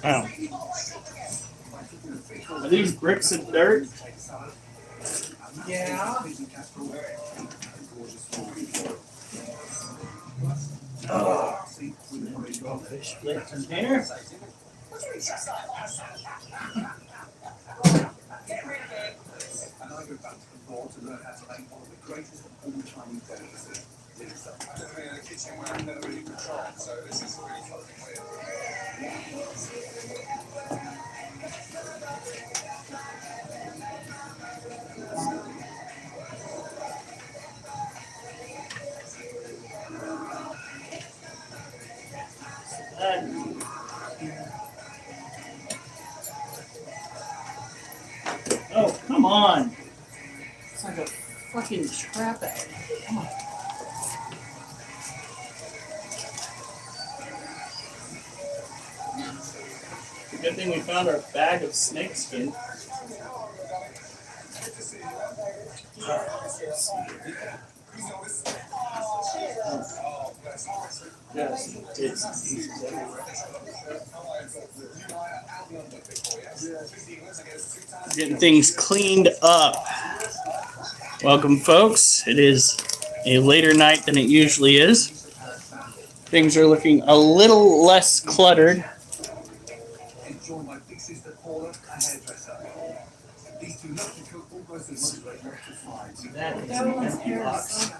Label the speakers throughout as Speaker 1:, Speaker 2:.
Speaker 1: Wow. Are these bricks of dirt?
Speaker 2: Yeah.
Speaker 1: Oh. Fish plate container. Oh, come on. It's like a fucking trap out. Come on. Good thing we found our bag of snakeskin. Yes, it's everywhere. Getting things cleaned up. Welcome, folks. It is a later night than it usually is. Things are looking a little less cluttered. That is an empty box.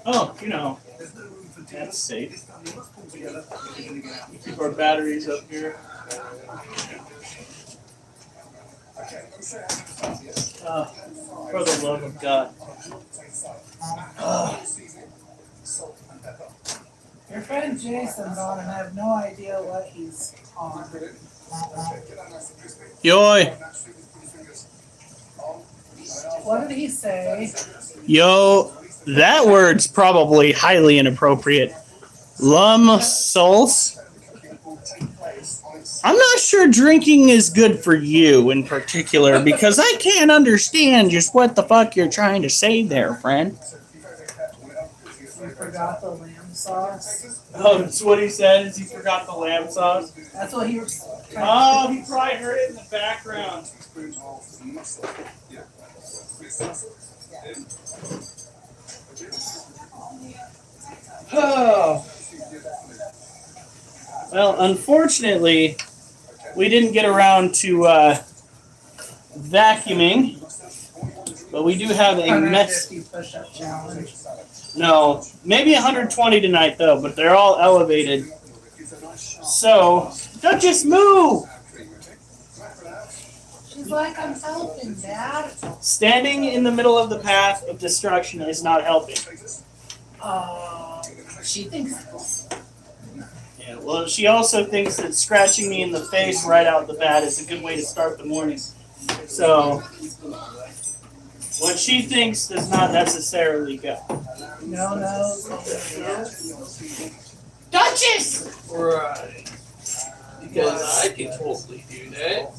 Speaker 1: Oh, you know, that's safe. Keep our batteries up here. For the love of God.
Speaker 2: Your friend Jason's on and I have no idea what he's on.
Speaker 1: Yoy.
Speaker 2: What did he say?
Speaker 1: Yo, that word's probably highly inappropriate. Lum souls. I'm not sure drinking is good for you in particular because I can't understand just what the fuck you're trying to say there, friend.
Speaker 2: You forgot the lamb sauce.
Speaker 1: Oh, that's what he said, is he forgot the lamb sauce?
Speaker 2: That's what he was
Speaker 1: Oh, he probably heard it in the background. Oh. Well, unfortunately, we didn't get around to vacuuming, but we do have a mess.
Speaker 2: 150 push-up challenge.
Speaker 1: No, maybe 120 tonight, though, but they're all elevated. So, don't just move!
Speaker 2: She's like, I'm helping, Dad.
Speaker 1: Standing in the middle of the path of destruction is not helping.
Speaker 2: She thinks.
Speaker 1: Yeah, well, she also thinks that scratching me in the face right out the bat is a good way to start the morning. So, what she thinks does not necessarily go.
Speaker 2: No.
Speaker 1: Duchess!
Speaker 3: Right. Because I can totally do that.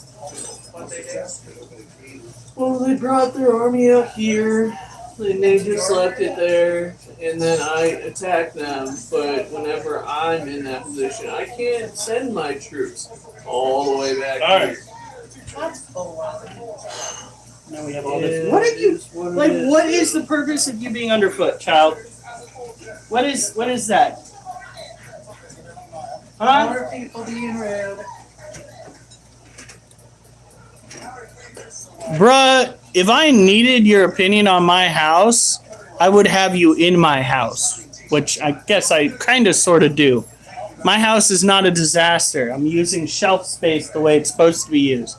Speaker 3: Well, they brought their army up here, and they just left it there, and then I attacked them. But whenever I'm in that position, I can't send my troops all the way back here.
Speaker 2: That's baloney.
Speaker 1: Now we have all this. What are you like? What is the purpose of you being underfoot, child? What is that? Huh?
Speaker 2: More people being rude.
Speaker 1: Bruh, if I needed your opinion on my house, I would have you in my house, which I guess I kind of sort of do. My house is not a disaster. I'm using shelf space the way it's supposed to be used.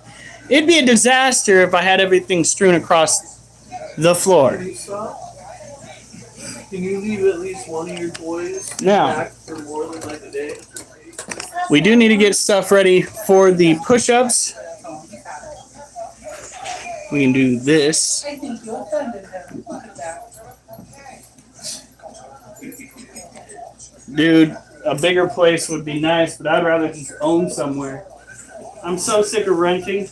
Speaker 1: It'd be a disaster if I had everything strewn across the floor.
Speaker 3: Can you stop? Can you leave at least one of your toys back for more than like a day?
Speaker 1: We do need to get stuff ready for the push-ups. We can do this.
Speaker 2: I think you offended him. Look at that.
Speaker 1: Dude, a bigger place would be nice, but I'd rather just own somewhere. I'm so sick of renting.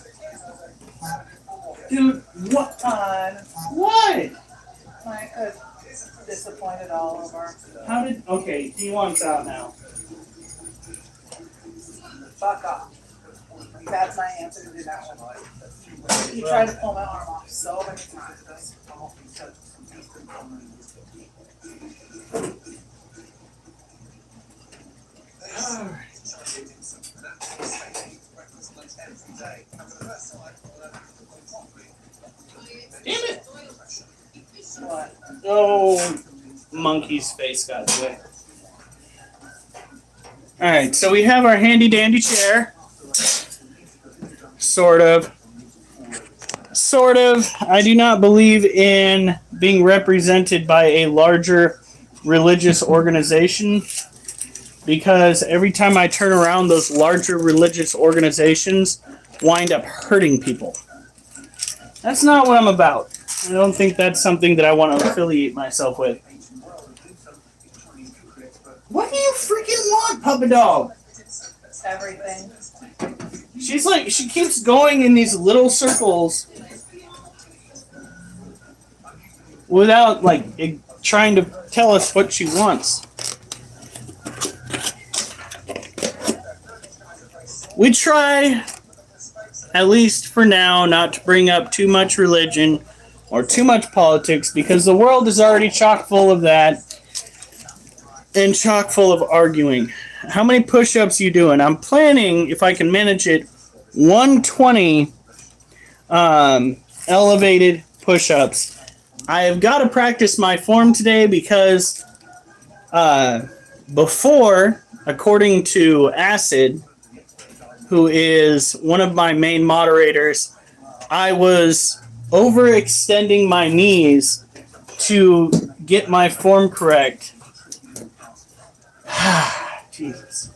Speaker 1: Dude, what?
Speaker 2: Fun.
Speaker 1: What?
Speaker 2: I could disappointed all over.
Speaker 1: How did? Okay, he wants out now.
Speaker 2: Fuck off. That's my answer to that one. He tried to pull my arm off so many times.
Speaker 1: Damn it!
Speaker 2: What?
Speaker 1: Oh, monkey's face got in the way. Alright, so we have our handy dandy chair. Sort of. Sort of. I do not believe in being represented by a larger religious organization because every time I turn around, those larger religious organizations wind up hurting people. That's not what I'm about. I don't think that's something that I want to affiliate myself with. What do you freaking want, Puppy Dog?
Speaker 2: Everything.
Speaker 1: She's like, she keeps going in these little circles without, like, trying to tell us what she wants. We try, at least for now, not to bring up too much religion or too much politics because the world is already chock full of that and chock full of arguing. How many push-ups you doing? I'm planning, if I can manage it, 120 elevated push-ups. I have got to practice my form today because before, according to Acid, who is one of my main moderators, I was overextending my knees to get my form correct. Jesus.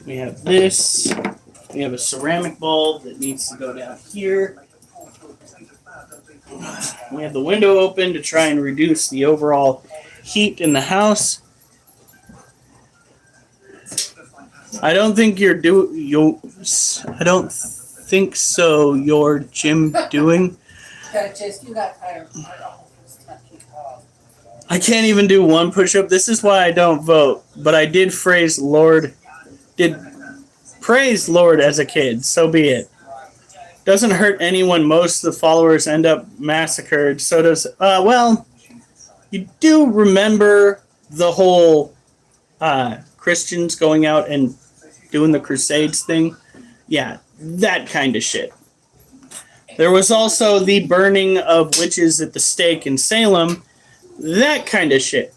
Speaker 1: We have this. We have a ceramic bulb that needs to go down here. We have the window open to try and reduce the overall heat in the house. I don't think I don't think so. Your gym doing.
Speaker 2: You got tired.
Speaker 1: I can't even do one push-up. This is why I don't vote. But I did praise Lord as a kid. So be it. Doesn't hurt anyone. Most of the followers end up massacred. So does well. You do remember the whole Christians going out and doing the Crusades thing? Yeah, that kind of shit. There was also the burning of witches at the stake in Salem. That kind of shit.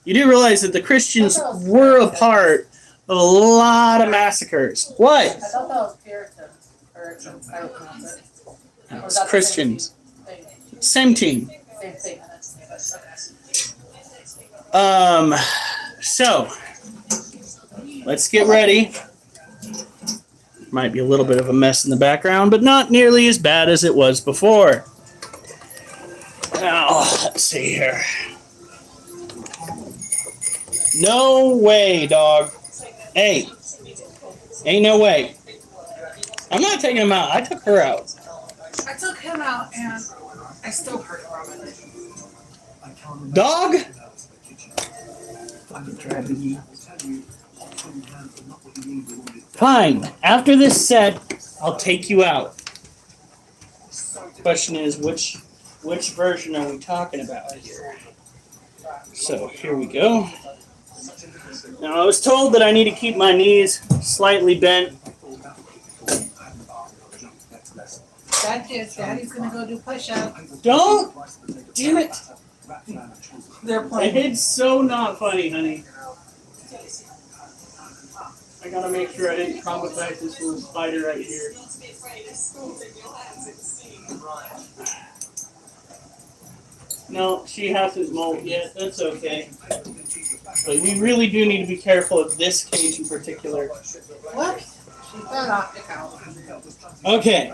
Speaker 1: You do realize that the Christians were a part of a lot of massacres. What?
Speaker 2: I thought that was Puritans. Puritans, I don't pronounce it.
Speaker 1: No,
Speaker 2: Or
Speaker 1: it's
Speaker 2: is that the
Speaker 1: Christians.
Speaker 2: Same
Speaker 1: Same team.
Speaker 2: thing.
Speaker 1: So let's get ready. Might be a little bit of a mess in the background, but not nearly as bad as it was before. Now, let's see here. No way, dog. Hey. Ain't no way. I'm not taking him out. I took her out.
Speaker 2: I took him out and I still hurt from it.
Speaker 1: Dog? Fine. After this set, I'll take you out. Question is, which version are we talking about here? So, here we go. Now, I was told that I need to keep my knees slightly bent.
Speaker 2: Daddy's gonna go do push-up.
Speaker 1: Don't! Damn it!
Speaker 2: They're
Speaker 1: My
Speaker 2: playing.
Speaker 1: head's so not funny, honey. I gotta make sure I didn't traumatize this little spider right here. No, she hasn't molt yet. That's okay. But we really do need to be careful of this cage in particular.
Speaker 2: What? She's got optic out.
Speaker 1: Okay.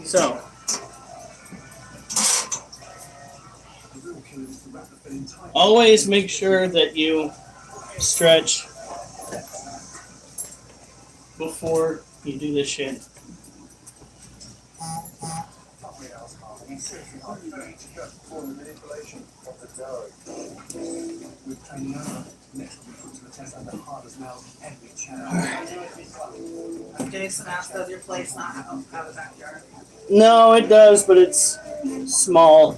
Speaker 1: So. Always make sure that you stretch before you do this shit.
Speaker 2: Jason asked, does your place not have a backyard?
Speaker 1: No, it does, but it's small.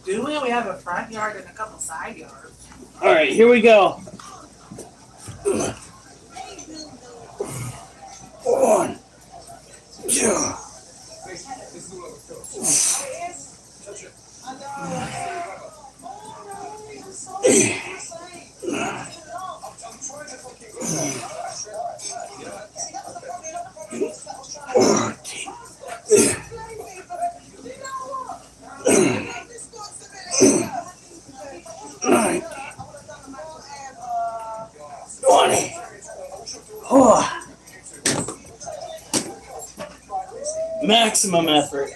Speaker 2: Do we? We have a front yard and a couple side yards.
Speaker 1: All right, here we go. One, two. Maximum effort.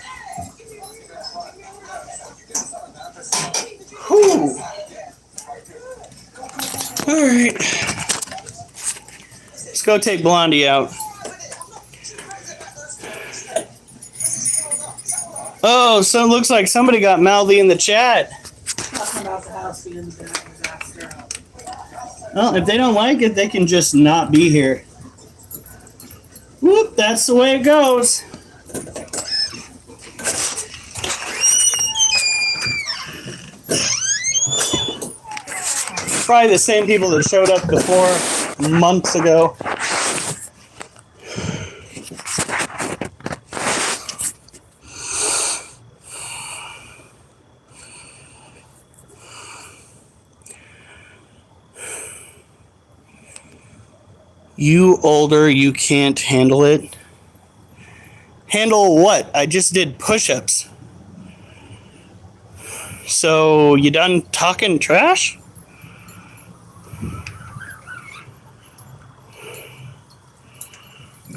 Speaker 1: Whew. All right. Let's go take Blondie out. Oh, so it looks like somebody got mouthy in the chat.
Speaker 2: Talking about the house being a disaster.
Speaker 1: Well, if they don't like it, they can just not be here. Whoop, that's the way it goes. Probably the same people that showed up before months ago. You older, you can't handle it. Handle what? I just did push-ups. So, you done talking trash?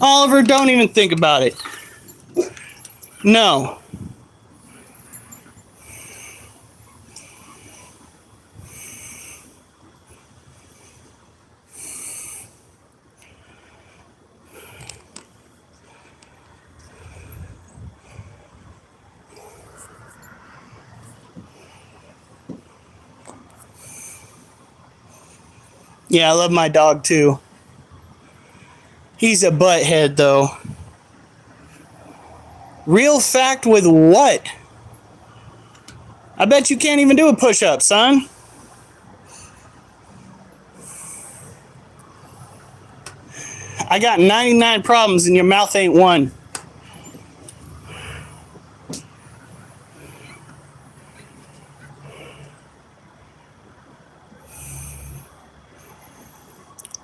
Speaker 1: Oliver, don't even think about it. No. Yeah, I love my dog too. He's a butthead though. Real fact with what? I bet you can't even do a push-up, son. I got 99 problems and your mouth ain't one.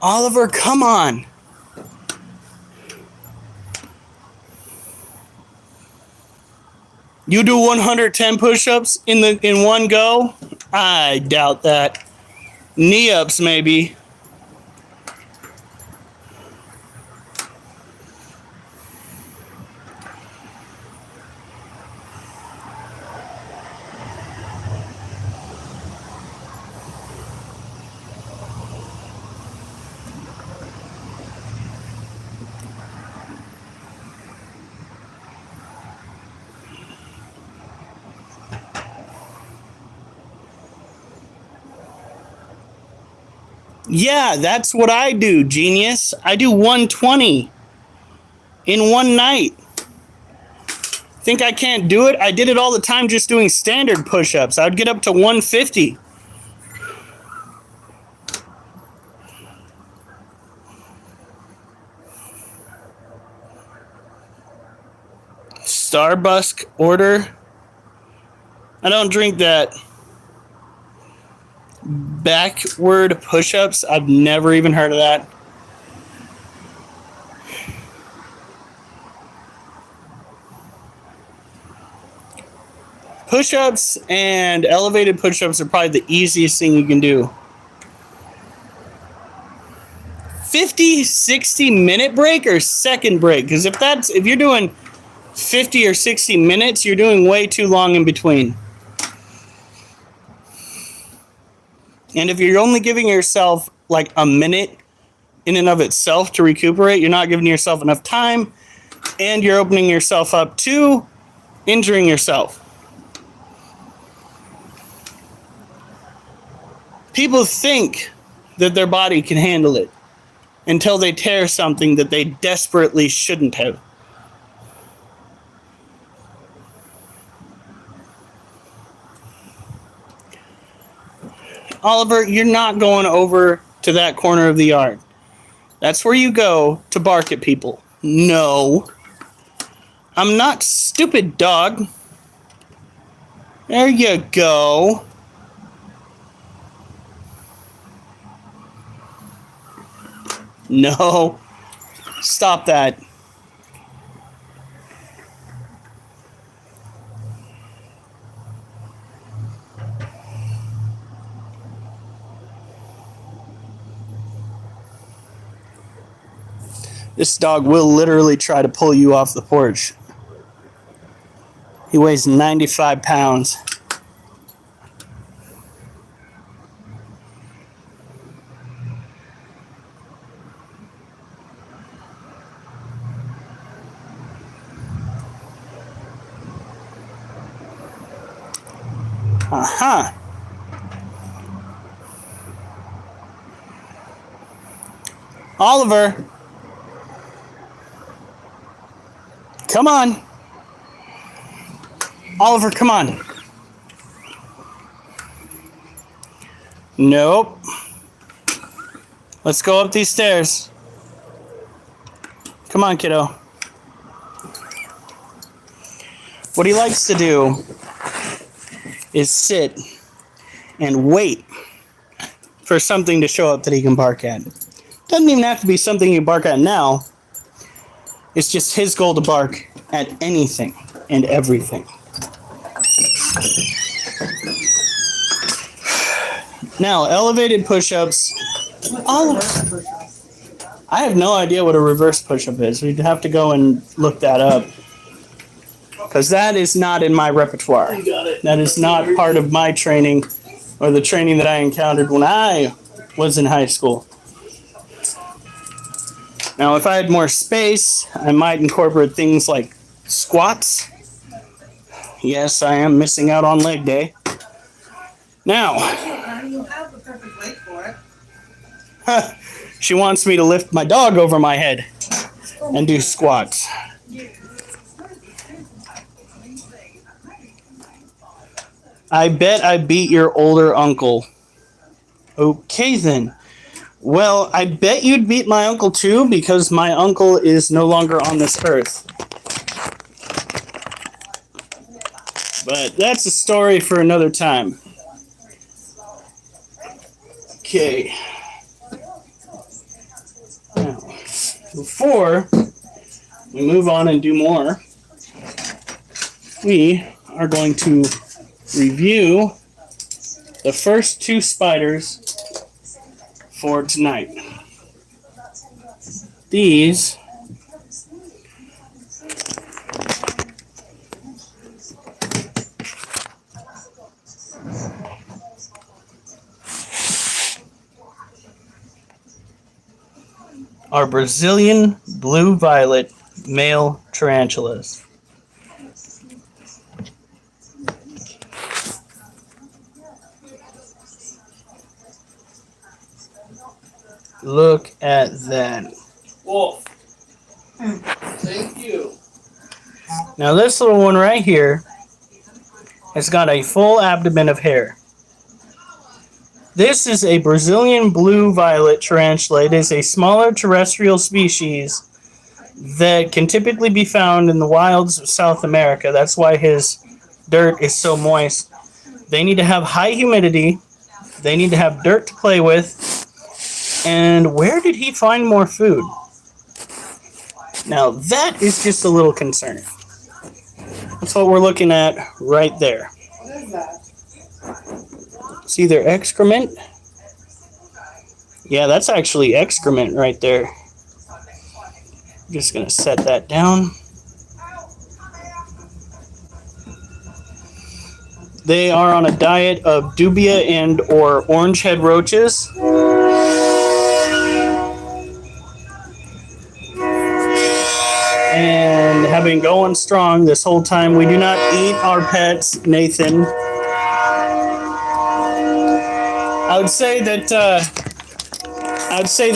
Speaker 1: Oliver, come on. You do 110 push-ups in one go? I doubt that. Knee-ups maybe. Yeah, that's what I do, genius. I do 120 in one night. Think I can't do it? I did it all the time just doing standard push-ups. I would get up to 150. Starbucks order? I don't drink that. Backward push-ups? I've never even heard of that. Push-ups and elevated push-ups are probably the easiest thing you can do. 50, 60-minute break or second break? Because if you're doing 50 or 60 minutes, you're doing way too long in between. And if you're only giving yourself like a minute in and of itself to recuperate, you're not giving yourself enough time, and you're opening yourself up to injuring yourself. People think that their body can handle it until they tear something that they desperately shouldn't have. Oliver, you're not going over to that corner of the yard. That's where you go to bark at people. No. I'm not stupid, dog. There you go. No. Stop that. This dog will literally try to pull you off the porch. He weighs 95 pounds. Uh-huh. Oliver. Come on. Oliver, come on. Nope. Let's go up these stairs. Come on, kiddo. What he likes to do is sit and wait for something to show up that he can bark at. Doesn't even have to be something you bark at now. It's just his goal to bark at anything and everything. Now, elevated push-ups. I have no idea what a reverse push-up is. We'd have to go and look that up. Because that is not in my repertoire. That is not part of my training or the training that I encountered when I was in high school. Now, if I had more space, I might incorporate things like squats. Yes, I am missing out on leg day. Now,
Speaker 2: You have the perfect weight for it.
Speaker 1: she wants me to lift my dog over my head and do squats. I bet I beat your older uncle. Okay, then. Well, I bet you'd beat my uncle too, because my uncle is no longer on this earth. But that's a story for another time. Okay. Now, before we move on and do more, we are going to review the first two spiders for tonight. These are Brazilian blue-violet male tarantulas. Look at that.
Speaker 3: Wolf. Thank you.
Speaker 1: Now this little one right here has got a full abdomen of hair. This is a Brazilian blue-violet tarantula. It is a smaller terrestrial species that can typically be found in the wilds of South America. That's why his dirt is so moist. They need to have high humidity. They need to have dirt to play with. And where did he find more food? Now that is just a little concerning. That's what we're looking at right there.
Speaker 2: is that?
Speaker 1: It's either excrement. Yeah, that's actually excrement right there. I'm just gonna set that down. They are on a diet of dubia and or orange head roaches. And have been going strong this whole time. We do not eat our pets, Nathan. I would say that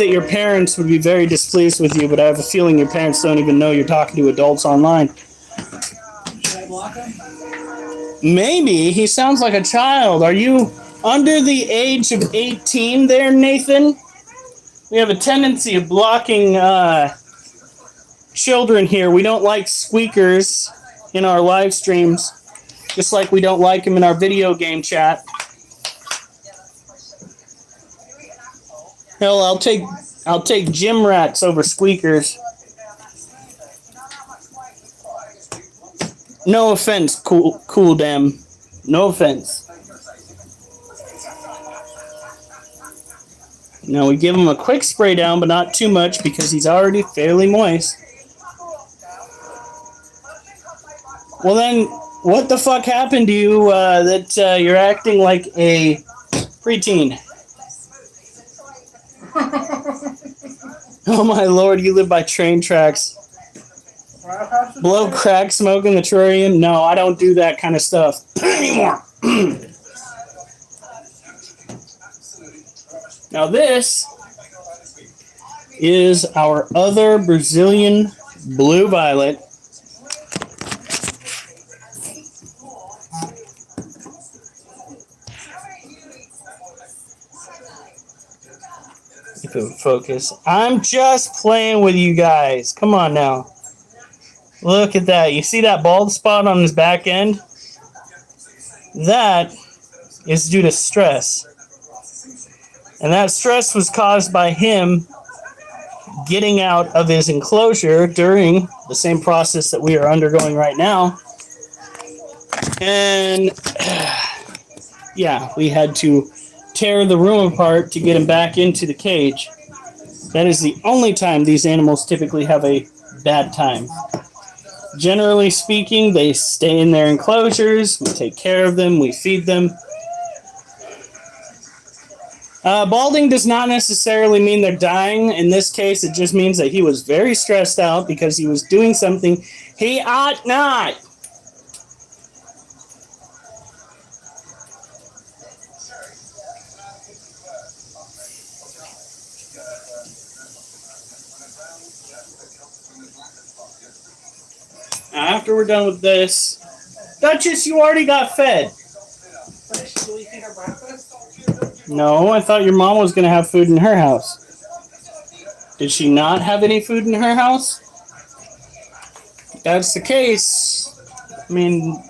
Speaker 1: your parents would be very displeased with you, but I have a feeling your parents don't even know you're talking to adults online.
Speaker 2: Should I block him?
Speaker 1: Maybe. He sounds like a child. Are you under the age of 18 there, Nathan? We have a tendency of blocking children here. We don't like squeakers in our live streams, just like we don't like them in our video game chat. Hell, I'll take gym rats over squeakers. No offense, cool damn. No offense. Now we give him a quick spray down, but not too much because he's already fairly moist. Well then, what the fuck happened to you that you're acting like a preteen? Oh my lord, you live by train tracks. Blow crack smoke in the terrarium? No, I don't do that kind of stuff anymore. Now this is our other Brazilian blue violet. If it would focus. I'm just playing with you guys. Come on now. Look at that. You see that bald spot on his back end? That is due to stress. And that stress was caused by him getting out of his enclosure during the same process that we are undergoing right now. And yeah, we had to tear the room apart to get him back into the cage. That is the only time these animals typically have a bad time. Generally speaking, they stay in their enclosures. We take care of them. We feed them. Balding does not necessarily mean they're dying. In this case, it just means that he was very stressed out because he was doing something he ought not. After we're done with this, Duchess, you already got fed.
Speaker 2: Should we feed her breakfast?
Speaker 1: No, I thought your mom was going to have food in her house. Did she not have any food in her house? If that's the case, I mean,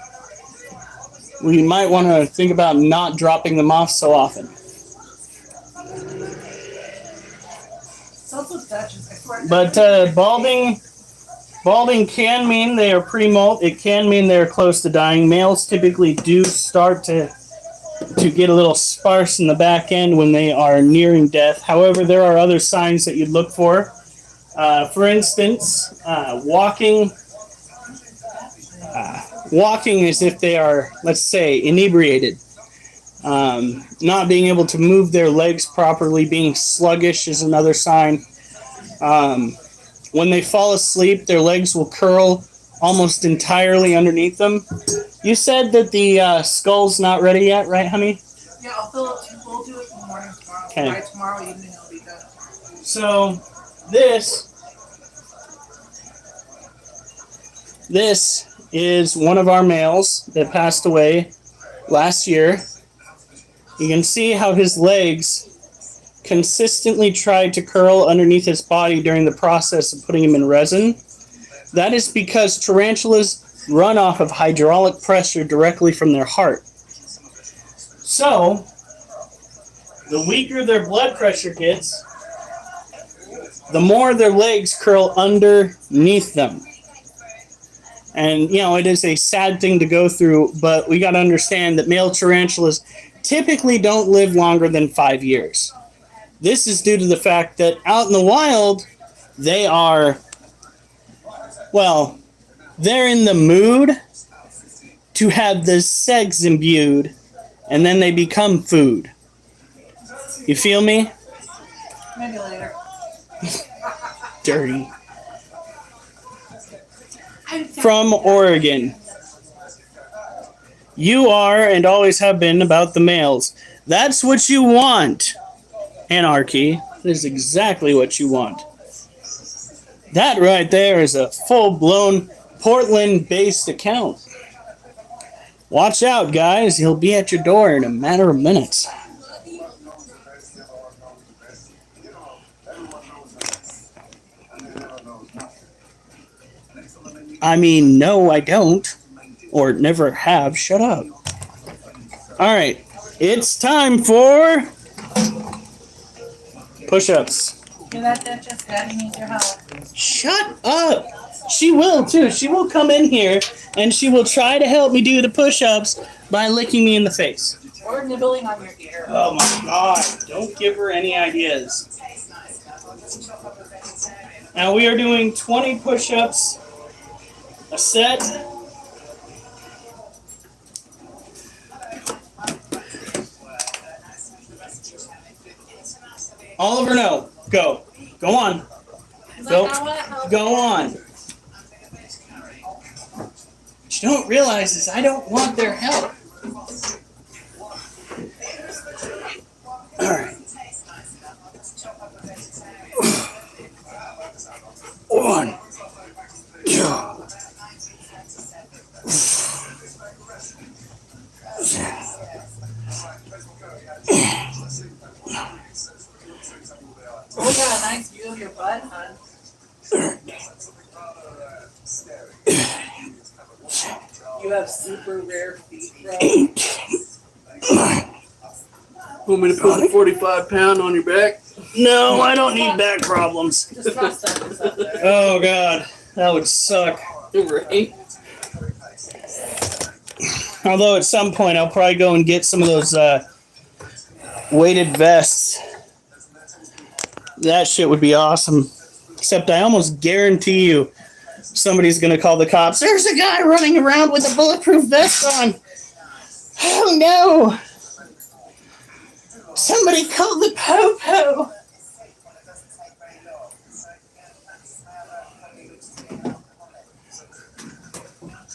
Speaker 1: we might want to think about not dropping them off so often. But balding can mean they are pre-molt. It can mean they're close to dying. Males typically do start to get a little sparse in the back end when they are nearing death. However, there are other signs that you'd look for. For instance, walking as if they are, let's say, inebriated. Not being able to move their legs properly, being sluggish is another sign. When they fall asleep, their legs will curl almost entirely underneath them. You said that the skull's not ready yet, right, honey?
Speaker 2: Yeah, I'll fill it. We'll do it in the morning tomorrow.
Speaker 1: Okay.
Speaker 2: By tomorrow evening, it'll be done.
Speaker 1: So, this is one of our males that passed away last year. You can see how his legs consistently tried to curl underneath his body during the process of putting him in resin. That is because tarantulas run off of hydraulic pressure directly from their heart. So, the weaker their blood pressure gets, the more their legs curl underneath them. And, it is a sad thing to go through, but we got to understand that male tarantulas typically don't live longer than 5 years. This is due to the fact that out in the wild, they are, well, they're in the mood to have the sex imbued, and then they become food. You feel me?
Speaker 2: Maybe later.
Speaker 1: Dirty. From Oregon. You are and always have been about the males. That's what you want. Anarchy. That is exactly what you want. That right there is a full-blown Portland-based account. Watch out, guys. He'll be at your door in a matter of minutes. I mean, no, I don't. Or never have. Shut up. Alright. It's time for push-ups.
Speaker 2: Hear that, Duchess? Daddy needs your help.
Speaker 1: Shut up. She will, too. She will come in here, and she will try to help me do the push-ups by licking me in the face.
Speaker 2: Or nibbling on your ear.
Speaker 1: Oh, my God. Don't give her any ideas. Now, we are doing 20 push-ups a set. Oliver, no. Go. Go on. Go. Go on. What you don't realize is I don't want their help. All right. 1, 2.
Speaker 2: Oh, we got a nice view of your butt, hon. You have super rare feet, bro.
Speaker 1: 8, 9.
Speaker 3: Want me to put the 45-pound on your back?
Speaker 1: No, I don't need back problems.
Speaker 2: Just toss that up there.
Speaker 1: Oh, God. That would suck.
Speaker 3: Right.
Speaker 1: Although at some point I'll probably go and get some of those weighted vests. That shit would be awesome. Except I almost guarantee you somebody's going to call the cops. There's a guy running around with a bulletproof vest on. Oh, no. Somebody call the po-po.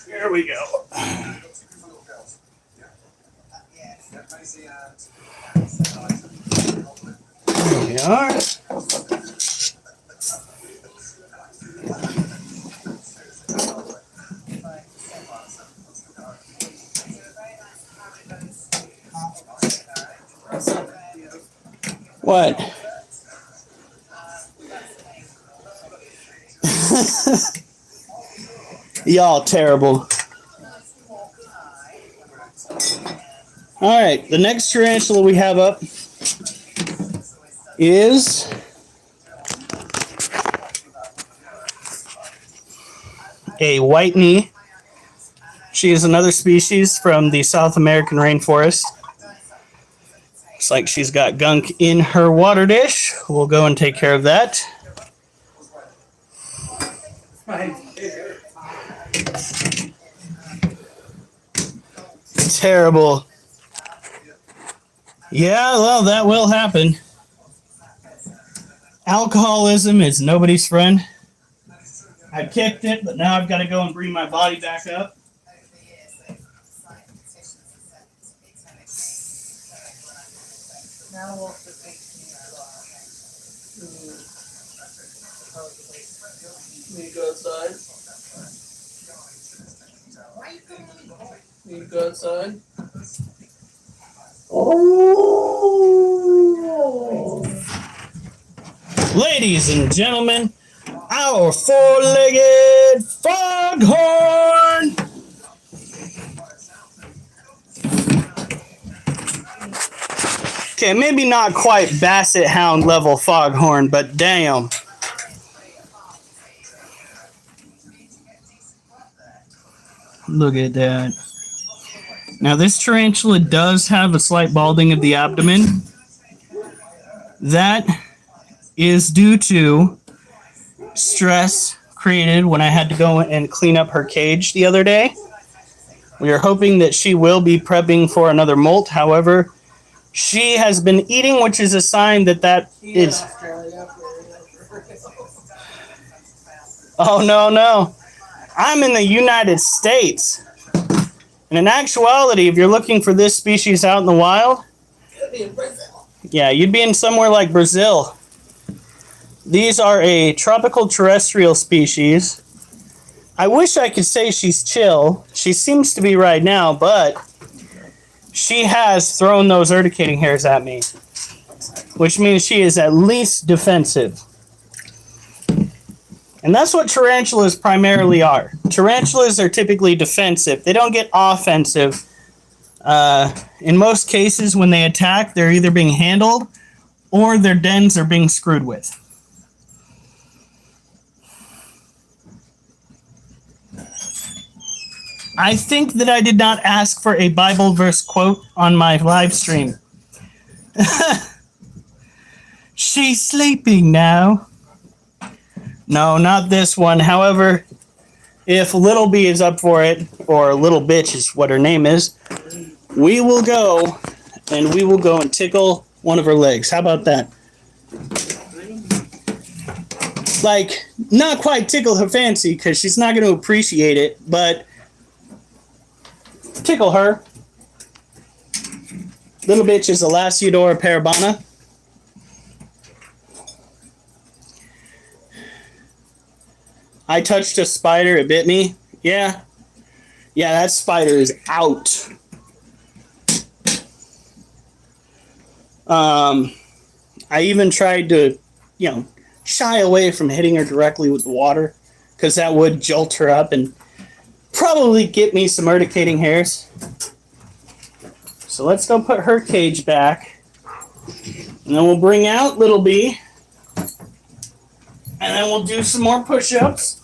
Speaker 1: Here we go. There we are. What? Y'all terrible. All right, the next tarantula we have up is a white knee. She is another species from the South American rainforest. Looks like she's got gunk in her water dish. We'll go and take care of that. Terrible. Yeah, well, that will happen. Alcoholism is nobody's friend. I kicked it, but now I've got to go and bring my body back up.
Speaker 2: Now we'll just take
Speaker 3: Need to go outside? Need to go outside?
Speaker 1: Oh. Ladies and gentlemen, our four-legged foghorn. Okay, maybe not quite basset hound level foghorn, but damn. Look at that. Now, this tarantula does have a slight balding of the abdomen. That is due to stress created when I had to go and clean up her cage the other day. We are hoping that she will be prepping for another molt. However, she has been eating, which is a sign that that is... Oh, no, no. I'm in the United States. And in actuality, if you're looking for this species out in the wild, yeah, you'd be in somewhere like Brazil. These are a tropical terrestrial species. I wish I could say she's chill. She seems to be right now, but she has thrown those urticating hairs at me, which means she is at least defensive. And that's what tarantulas primarily are. Tarantulas are typically defensive. They don't get offensive. In most cases, when they attack, they're either being handled or their dens are being screwed with. I think that I did not ask for a Bible verse quote on my live stream. She's sleeping now. No, not this one. However, if Little B is up for it, or Little Bitch is what her name is, we will go and tickle one of her legs. How about that? Like, not quite tickle her fancy, because she's not going to appreciate it, but tickle her. Little Bitch is Elasiodora parabana. I touched a spider, it bit me. Yeah. Yeah, that spider is out. I even tried to, shy away from hitting her directly with the water, because that would jolt her up and probably get me some urticating hairs. So let's go put her cage back. And then we'll bring out Little B. And then we'll do some more push-ups.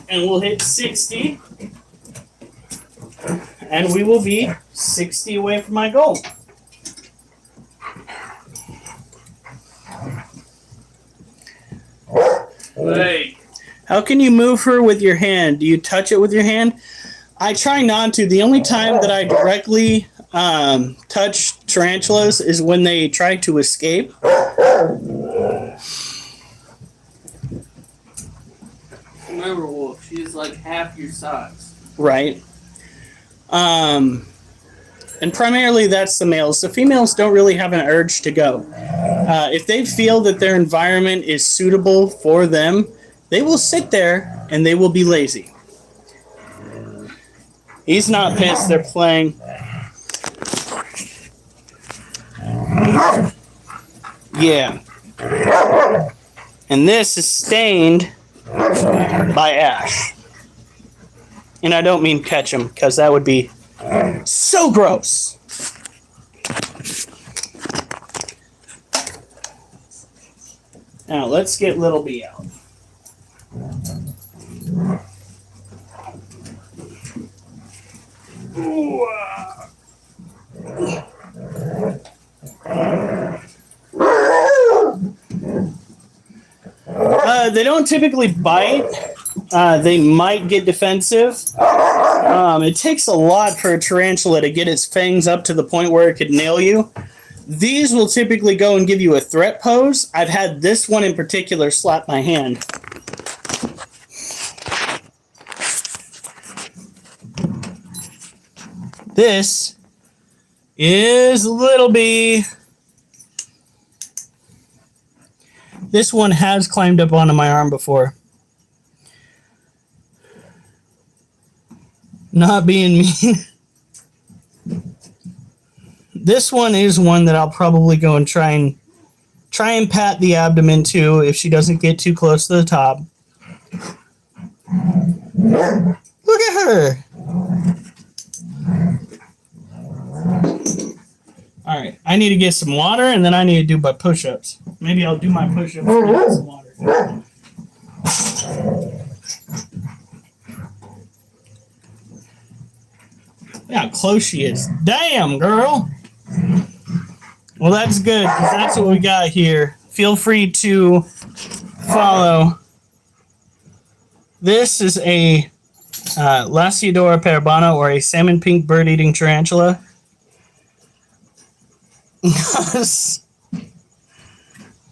Speaker 1: And we'll hit 60. And we will be 60 away from my goal.
Speaker 3: Hey.
Speaker 1: How can you move her with your hand? Do you touch it with your hand? I try not to. The only time that I directly touch tarantulas is when they try to escape.
Speaker 3: Remember, Wolf, she's like half your size.
Speaker 1: Right. And primarily that's the males. The females don't really have an urge to go. If they feel that their environment is suitable for them, they will sit there and they will be lazy. He's not pissed, they're playing. Yeah. And this is stained by ash. And I don't mean ketchum, because that would be so gross. Now let's get Little B out. They don't typically bite. They might get defensive. It takes a lot for a tarantula to get its fangs up to the point where it could nail you. These will typically go and give you a threat pose. I've had this one in particular slap my hand. This is Little B. This one has climbed up onto my arm before. Not being mean. This one is one that I'll probably go and try and pat the abdomen too if she doesn't get too close to the top. Look at her. All right, I need to get some water and then I need to do my push-ups. Maybe I'll do my push-ups and get some water. close she is. Damn, girl. Well, that's good, 'cause that's what we got here. Feel free to follow. This is a Lasiodora parabana, or a salmon pink bird-eating tarantula.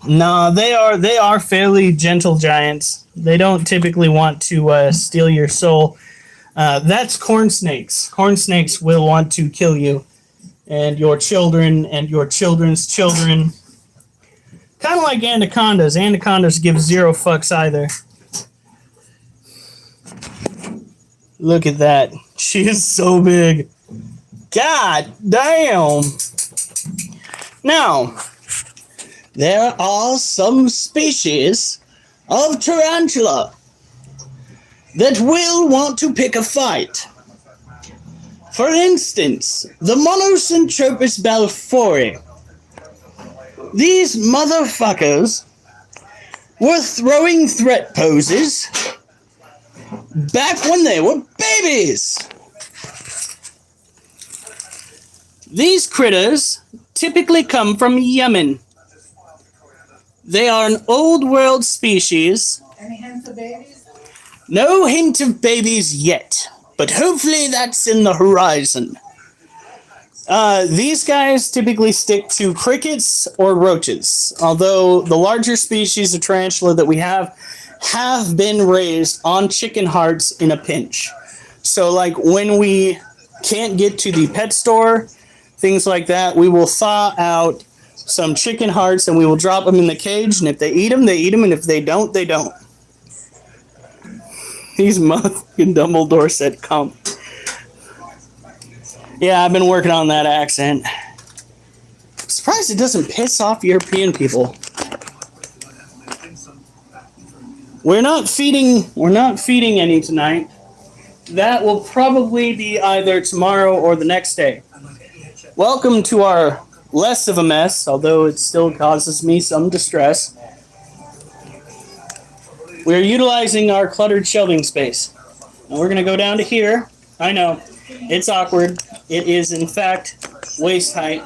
Speaker 1: No, they are fairly gentle giants. They don't typically want to steal your soul. That's corn snakes. Corn snakes will want to kill you and your children and your children's children. Kind of like anacondas. Anacondas give zero fucks either. Look at that. She is so big. God damn. Now, there are some species of tarantula that will want to pick a fight. For instance, the Monocentropus balfouri. These motherfuckers were throwing threat poses back when they were babies. These critters typically come from Yemen. They are an old world species.
Speaker 2: Any hints of babies?
Speaker 1: No hint of babies yet, but hopefully that's in the horizon. These guys typically stick to crickets or roaches, although the larger species of tarantula that we have been raised on chicken hearts in a pinch. So like when we can't get to the pet store, things like that, we will thaw out some chicken hearts and we will drop them in the cage, and if they eat them, they eat them, and if they don't, they don't. These motherfucking Dumbledore said come. Yeah, I've been working on that accent. I'm surprised it doesn't piss off European people. We're not feeding any tonight. That will probably be either tomorrow or the next day. Welcome to our less of a mess, although it still causes me some distress. We're utilizing our cluttered shelving space. Now we're going to go down to here. I know, it's awkward. It is, in fact, waist height.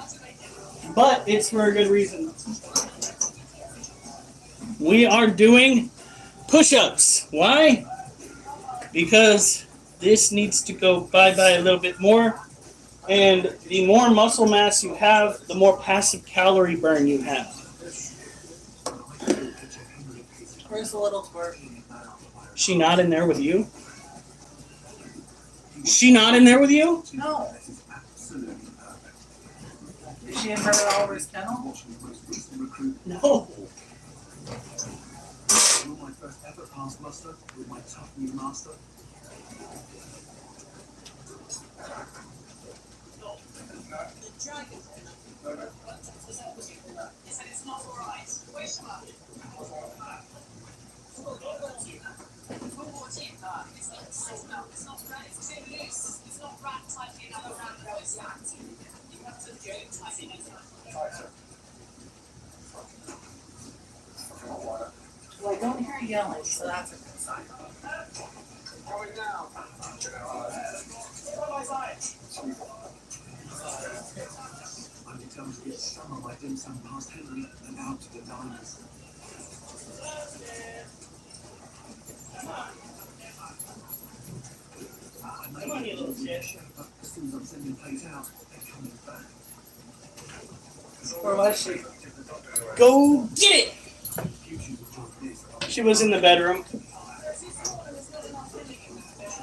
Speaker 1: But it's for a good reason. We are doing push-ups. Why? Because this needs to go bye-bye a little bit more. And the more muscle mass you have, the more passive calorie burn you have.
Speaker 2: Where's the little twerp?
Speaker 1: She not in there with you? She not in there with you?
Speaker 2: No. Is she in her Oliver's kennel?
Speaker 1: No.
Speaker 4: You're my first ever past muster with my tough new master.
Speaker 2: Well, I don't hear yelling, so that's a good sign.
Speaker 4: Going down. I'm determined to get some of my dim sum past Henry and out to the diamonds.
Speaker 1: Come on, you little shit.
Speaker 4: But as soon as I'm sending plays out, they're coming back.
Speaker 2: Where was she?
Speaker 1: Go get it! She was in the bedroom.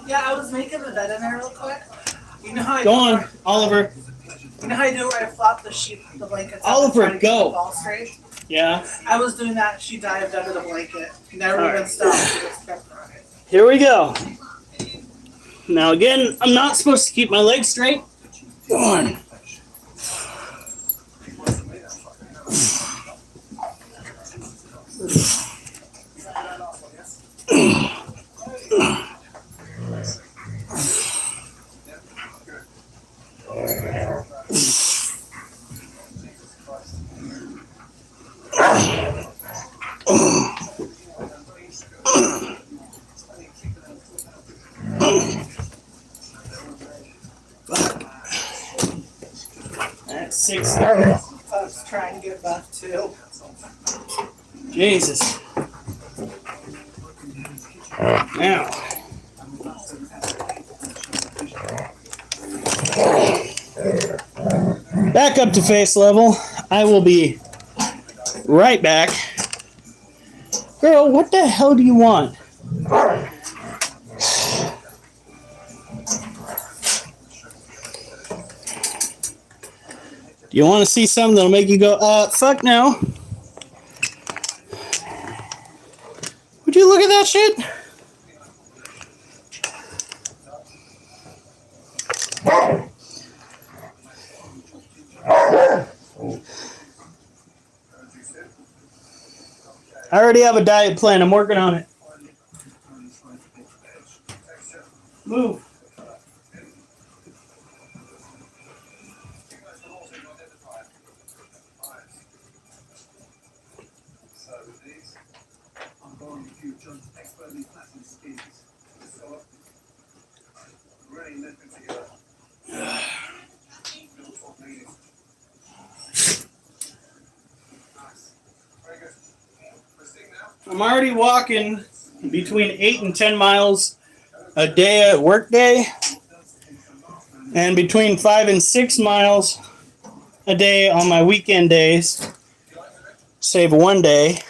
Speaker 2: Yeah, I was making the bed in there real quick. You know how I
Speaker 1: Go
Speaker 2: do
Speaker 1: on,
Speaker 2: it?
Speaker 1: Oliver.
Speaker 2: You know how I do it where I flop the blankets up
Speaker 1: Oliver,
Speaker 2: and try to keep
Speaker 1: go.
Speaker 2: the ball straight?
Speaker 1: Yeah.
Speaker 2: I was doing that. She dived under the blanket. Never even stopped. She just kept running.
Speaker 1: Here we go. Now again, I'm not supposed to keep my legs straight. Go on. 60.
Speaker 2: I was trying to get buff too.
Speaker 1: Jesus. Now. Back up to face level. I will be right back. Girl, what the hell do you want? Do you want to see something that'll make you go, fuck no? Would you look at that shit? I already have a diet plan. I'm working on it. Move.
Speaker 4: I'm borrowing a few John's expertly flattened skis. So, really nothing together. Very good. Proceed now.
Speaker 1: I'm already walking between 8 and 10 miles a day at work day, and between 5 and 6 miles a day on my weekend days. Save one day.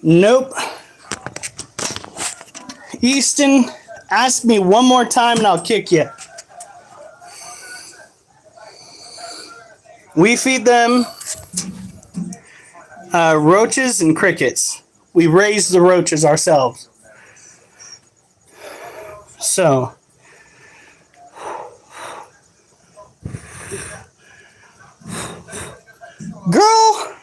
Speaker 1: Nope. Easton, ask me one more time and I'll kick you. We feed them roaches and crickets. We raise the roaches ourselves. So, girl,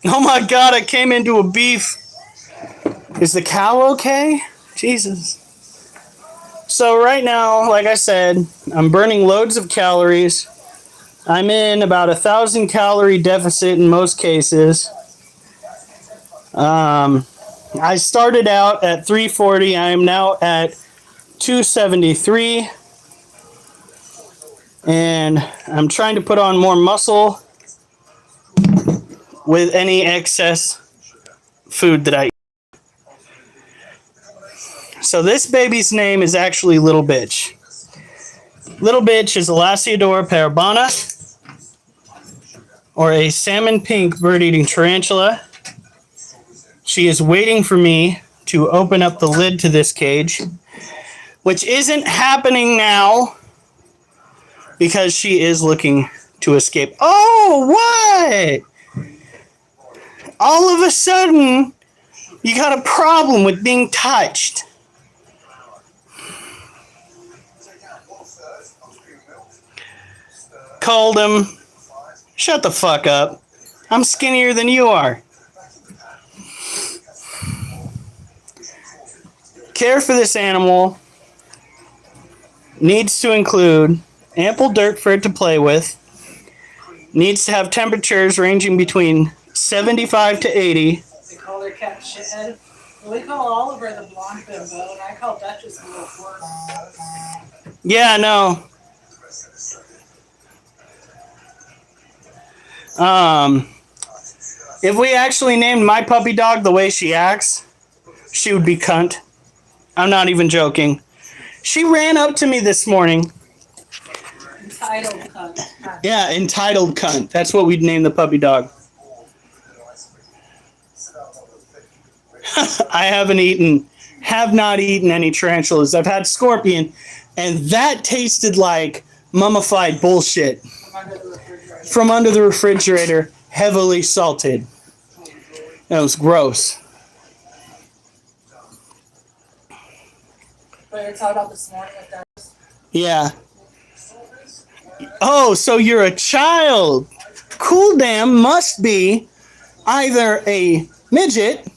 Speaker 1: oh my God, I came into a beef. Is the cow okay? Jesus. So right now, like I said, I'm burning loads of calories. I'm in about 1,000 calorie deficit in most cases. I started out at 340. I am now at 273. And I'm trying to put on more muscle with any excess food that I eat. So this baby's name is actually Little Bitch. Little Bitch is Elaciodora parabana, or a salmon pink bird-eating tarantula. She is waiting for me to open up the lid to this cage, which isn't happening now because she is looking to escape. Oh, what? All of a sudden, you got a problem with being touched. Called him. Shut the fuck up. I'm skinnier than you are. Care for this animal needs to include ample dirt for it to play with, needs to have temperatures ranging between 75 to 80.
Speaker 2: They call their cat shithead. Well, we call Oliver the blonde bimbo, and I call Duchess the little flirt.
Speaker 1: Yeah, no. If we actually named my puppy dog the way she acts, she would be cunt. I'm not even joking. She ran up to me this morning.
Speaker 2: Entitled cunt.
Speaker 1: Yeah, entitled cunt. That's what we'd name the puppy dog. I have not eaten any tarantulas. I've had scorpion, and that tasted like mummified bullshit. From under the refrigerator, heavily salted. That was gross.
Speaker 2: But you're talking about this morning with that.
Speaker 1: Yeah. Oh, so you're a child. Cool Damn must be either a midget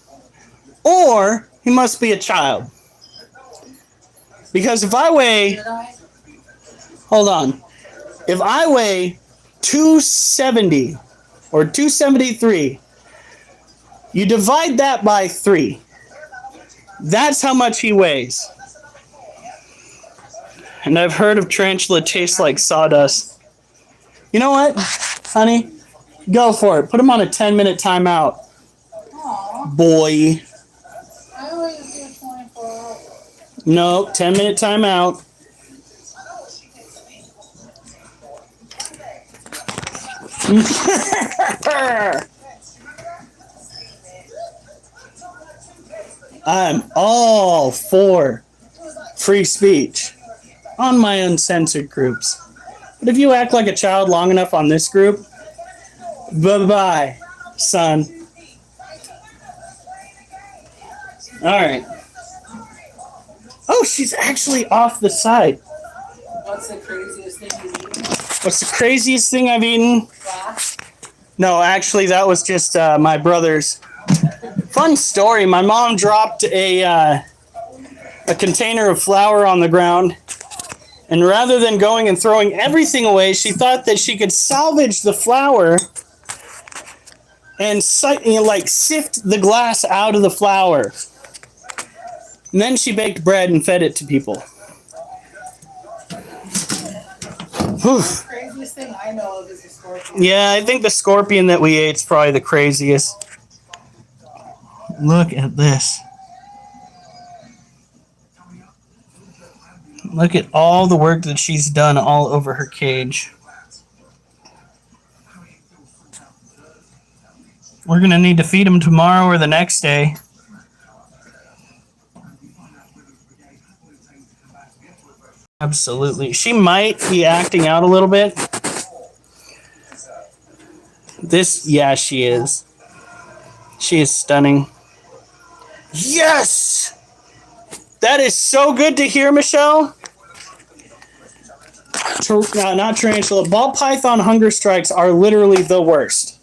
Speaker 1: or he must be a child. Because if I weigh...
Speaker 2: Did I?
Speaker 1: Hold on. If I weigh 270 or 273. You divide that by 3. That's how much he weighs. And I've heard of tarantula tastes like sawdust. You know what, honey? Go for it. Put him on a 10-minute timeout.
Speaker 2: Aw,
Speaker 1: Boy.
Speaker 2: I always do 24 hours.
Speaker 1: No, 10-minute timeout. I'm all for free speech on my uncensored groups. But if you act like a child long enough on this group, bye-bye, son. All right. Oh, she's actually off the side.
Speaker 2: What's the craziest thing you've eaten?
Speaker 1: What's the craziest thing I've eaten?
Speaker 2: Glass?
Speaker 1: No, actually, that was just my brother's. Fun story. My mom dropped a container of flour on the ground, and rather than going and throwing everything away, she thought that she could salvage the flour and sift the glass out of the flour. And then she baked bread and fed it to people. Whew.
Speaker 2: The craziest thing I know of is a scorpion.
Speaker 1: Yeah, I think the scorpion that we ate is probably the craziest. Look at this. Look at all the work that she's done all over her cage. We're going to need to feed him tomorrow or the next day. Absolutely. She might be acting out a little bit. Yeah, she is. She is stunning. Yes! That is so good to hear, Michelle. Not tarantula. Ball python hunger strikes are literally the worst.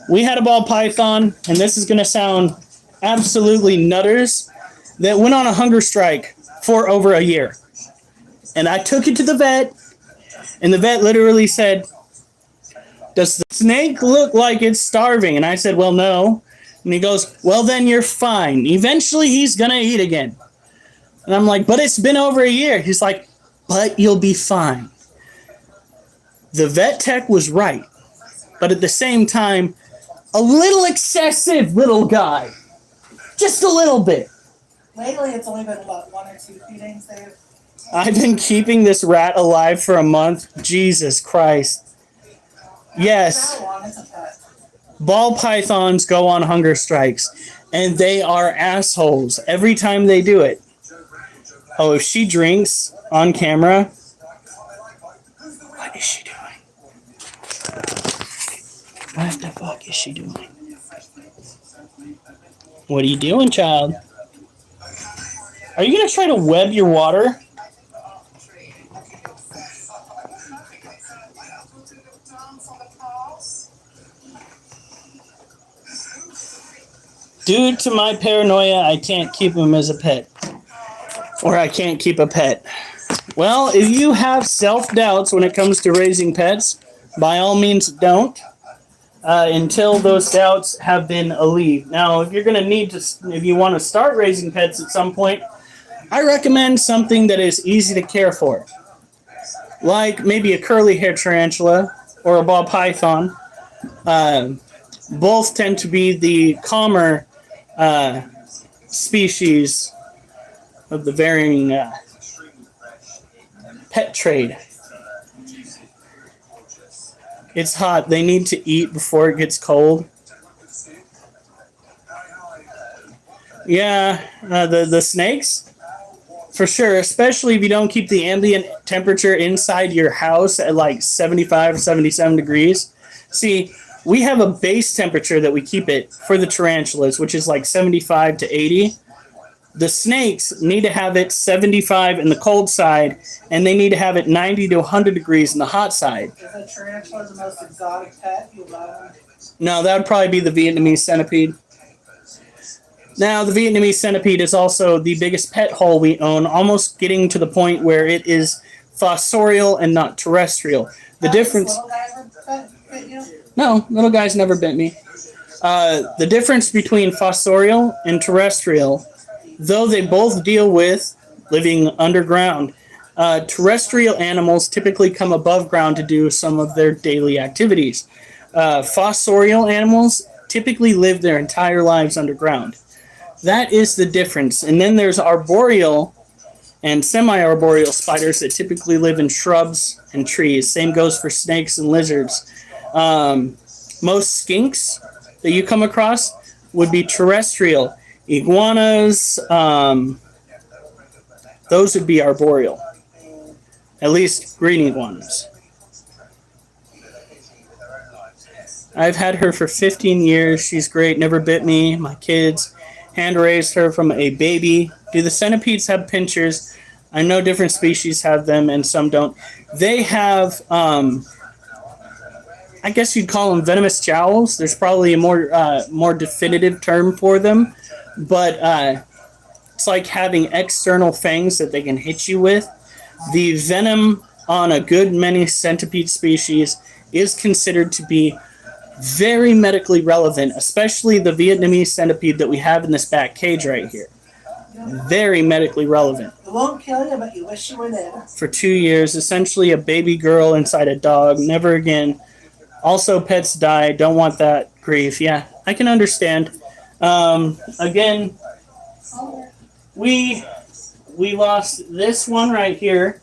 Speaker 1: We had a ball python, and this is going to sound absolutely nutters, that went on a hunger strike for over a year. And I took it to the vet, and the vet literally said, "Does the snake look like it's starving?" And I said, "Well, no." And he goes, "Well, then you're fine. Eventually he's going to eat again." And I'm like, "But it's been over a year." He's like, "But you'll be fine." The vet tech was right. But at the same time, a little excessive, little guy. Just a little bit.
Speaker 2: Lately, it's only been, what, 1 or 2 feedings they've...
Speaker 1: I've been keeping this rat alive for a month. Jesus Christ. Yes.
Speaker 2: How long is a pet?
Speaker 1: Ball pythons go on hunger strikes, and they are assholes every time they do it. Oh, if she drinks on camera, what is she doing? What the fuck is she doing? What are you doing, child? Are you going to try to web your water? Due to my paranoia, I can't keep him as a pet. Or I can't keep a pet. Well, if you have self-doubts when it comes to raising pets, by all means don't. Until those doubts have been alleviated. Now, if you're going to need to, if you want to start raising pets at some point, I recommend something that is easy to care for. Like maybe a curly-haired tarantula or a ball python. Both tend to be the calmer species of the varying pet trade. It's hot. They need to eat before it gets cold. Yeah, the snakes, for sure, especially if you don't keep the ambient temperature inside your house at like 75, 77 degrees. See, we have a base temperature that we keep it for the tarantulas, which is like 75 to 80. The snakes need to have it 75 in the cold side, and they need to have it 90 to 100 degrees in the hot side.
Speaker 2: Is a tarantula the most exotic pet you love?
Speaker 1: No, that would probably be the Vietnamese centipede. Now, the Vietnamese centipede is also the biggest pet hole we own, almost getting to the point where it is fossorial and not terrestrial. The difference.
Speaker 2: Little guy ever bit you?
Speaker 1: No, little guys never bit me. The difference between fossorial and terrestrial, though they both deal with living underground, terrestrial animals typically come above ground to do some of their daily activities. Fossorial animals typically live their entire lives underground. That is the difference. And then there's arboreal and semi-arboreal spiders that typically live in shrubs and trees. Same goes for snakes and lizards. Most skinks that you come across would be terrestrial. Iguanas, those would be arboreal. At least green iguanas. I've had her for 15 years. She's great. Never bit me. My kids hand raised her from a baby. Do the centipedes have pinchers? I know different species have them and some don't. They have, I guess you'd call them venomous jowls. There's probably a more definitive term for them. But it's like having external fangs that they can hit you with. The venom on a good many centipede species is considered to be very medically relevant, especially the Vietnamese centipede that we have in this back cage right here. Very medically relevant.
Speaker 2: It won't kill you, but you wish you were there.
Speaker 1: For 2 years, essentially a baby girl inside a dog. Never again. Also, pets die. Don't want that grief. Yeah, I can understand. Again, we lost this one right here.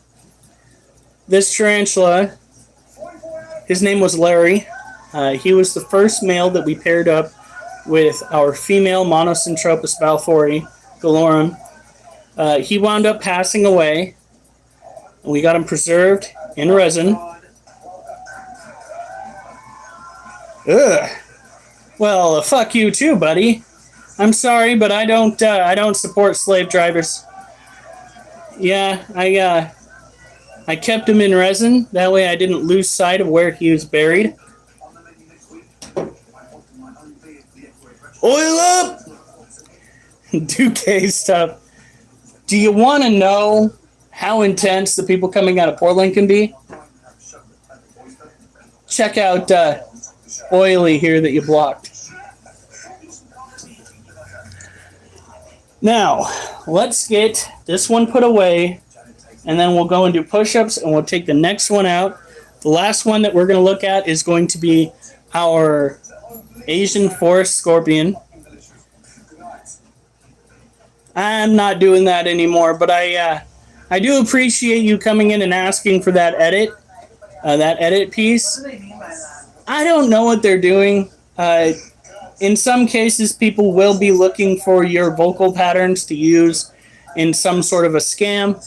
Speaker 1: This tarantula. His name was Larry. He was the first male that we paired up with our female Monocentropus balfouri, Galorum. He wound up passing away. And we got him preserved in resin. Ugh. Well, fuck you too, buddy. I'm sorry, but I don't support slave drivers. Yeah, I kept him in resin. That way I didn't lose sight of where he was buried. Oil up! Duque stuff. Do you want to know how intense the people coming out of Portland can be? Check out Oily here that you blocked. Now, let's get this one put away, and then we'll go and do push-ups, and we'll take the next one out. The last one that we're going to look at is going to be our Asian forest scorpion. I'm not doing that anymore, but I do appreciate you coming in and asking for that edit piece.
Speaker 2: What do they mean by that?
Speaker 1: I don't know what they're doing. In some cases, people will be looking for your vocal patterns to use in some sort of a scam.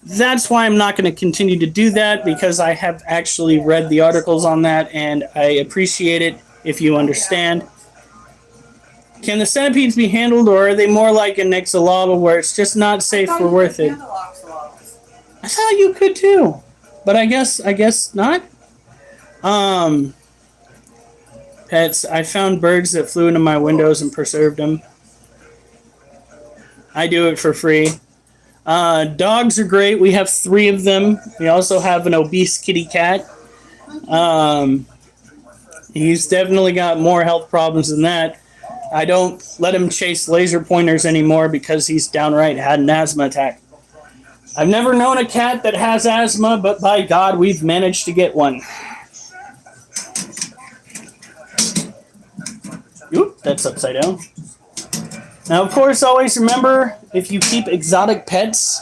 Speaker 1: That's why I'm not going to continue to do that, because I have actually read the articles on that, and I appreciate it if you understand. Can the centipedes be handled, or are they more like an Ixalaba where it's just not safe for worth it? I thought you could too, but I guess not. Pets. I found birds that flew into my windows and preserved them. I do it for free. Dogs are great. We have 3 of them. We also have an obese kitty cat. He's definitely got more health problems than that. I don't let him chase laser pointers anymore because he's downright had an asthma attack. I've never known a cat that has asthma, but by God, we've managed to get one. Oop, that's upside down. Now, of course, always remember, if you keep exotic pets,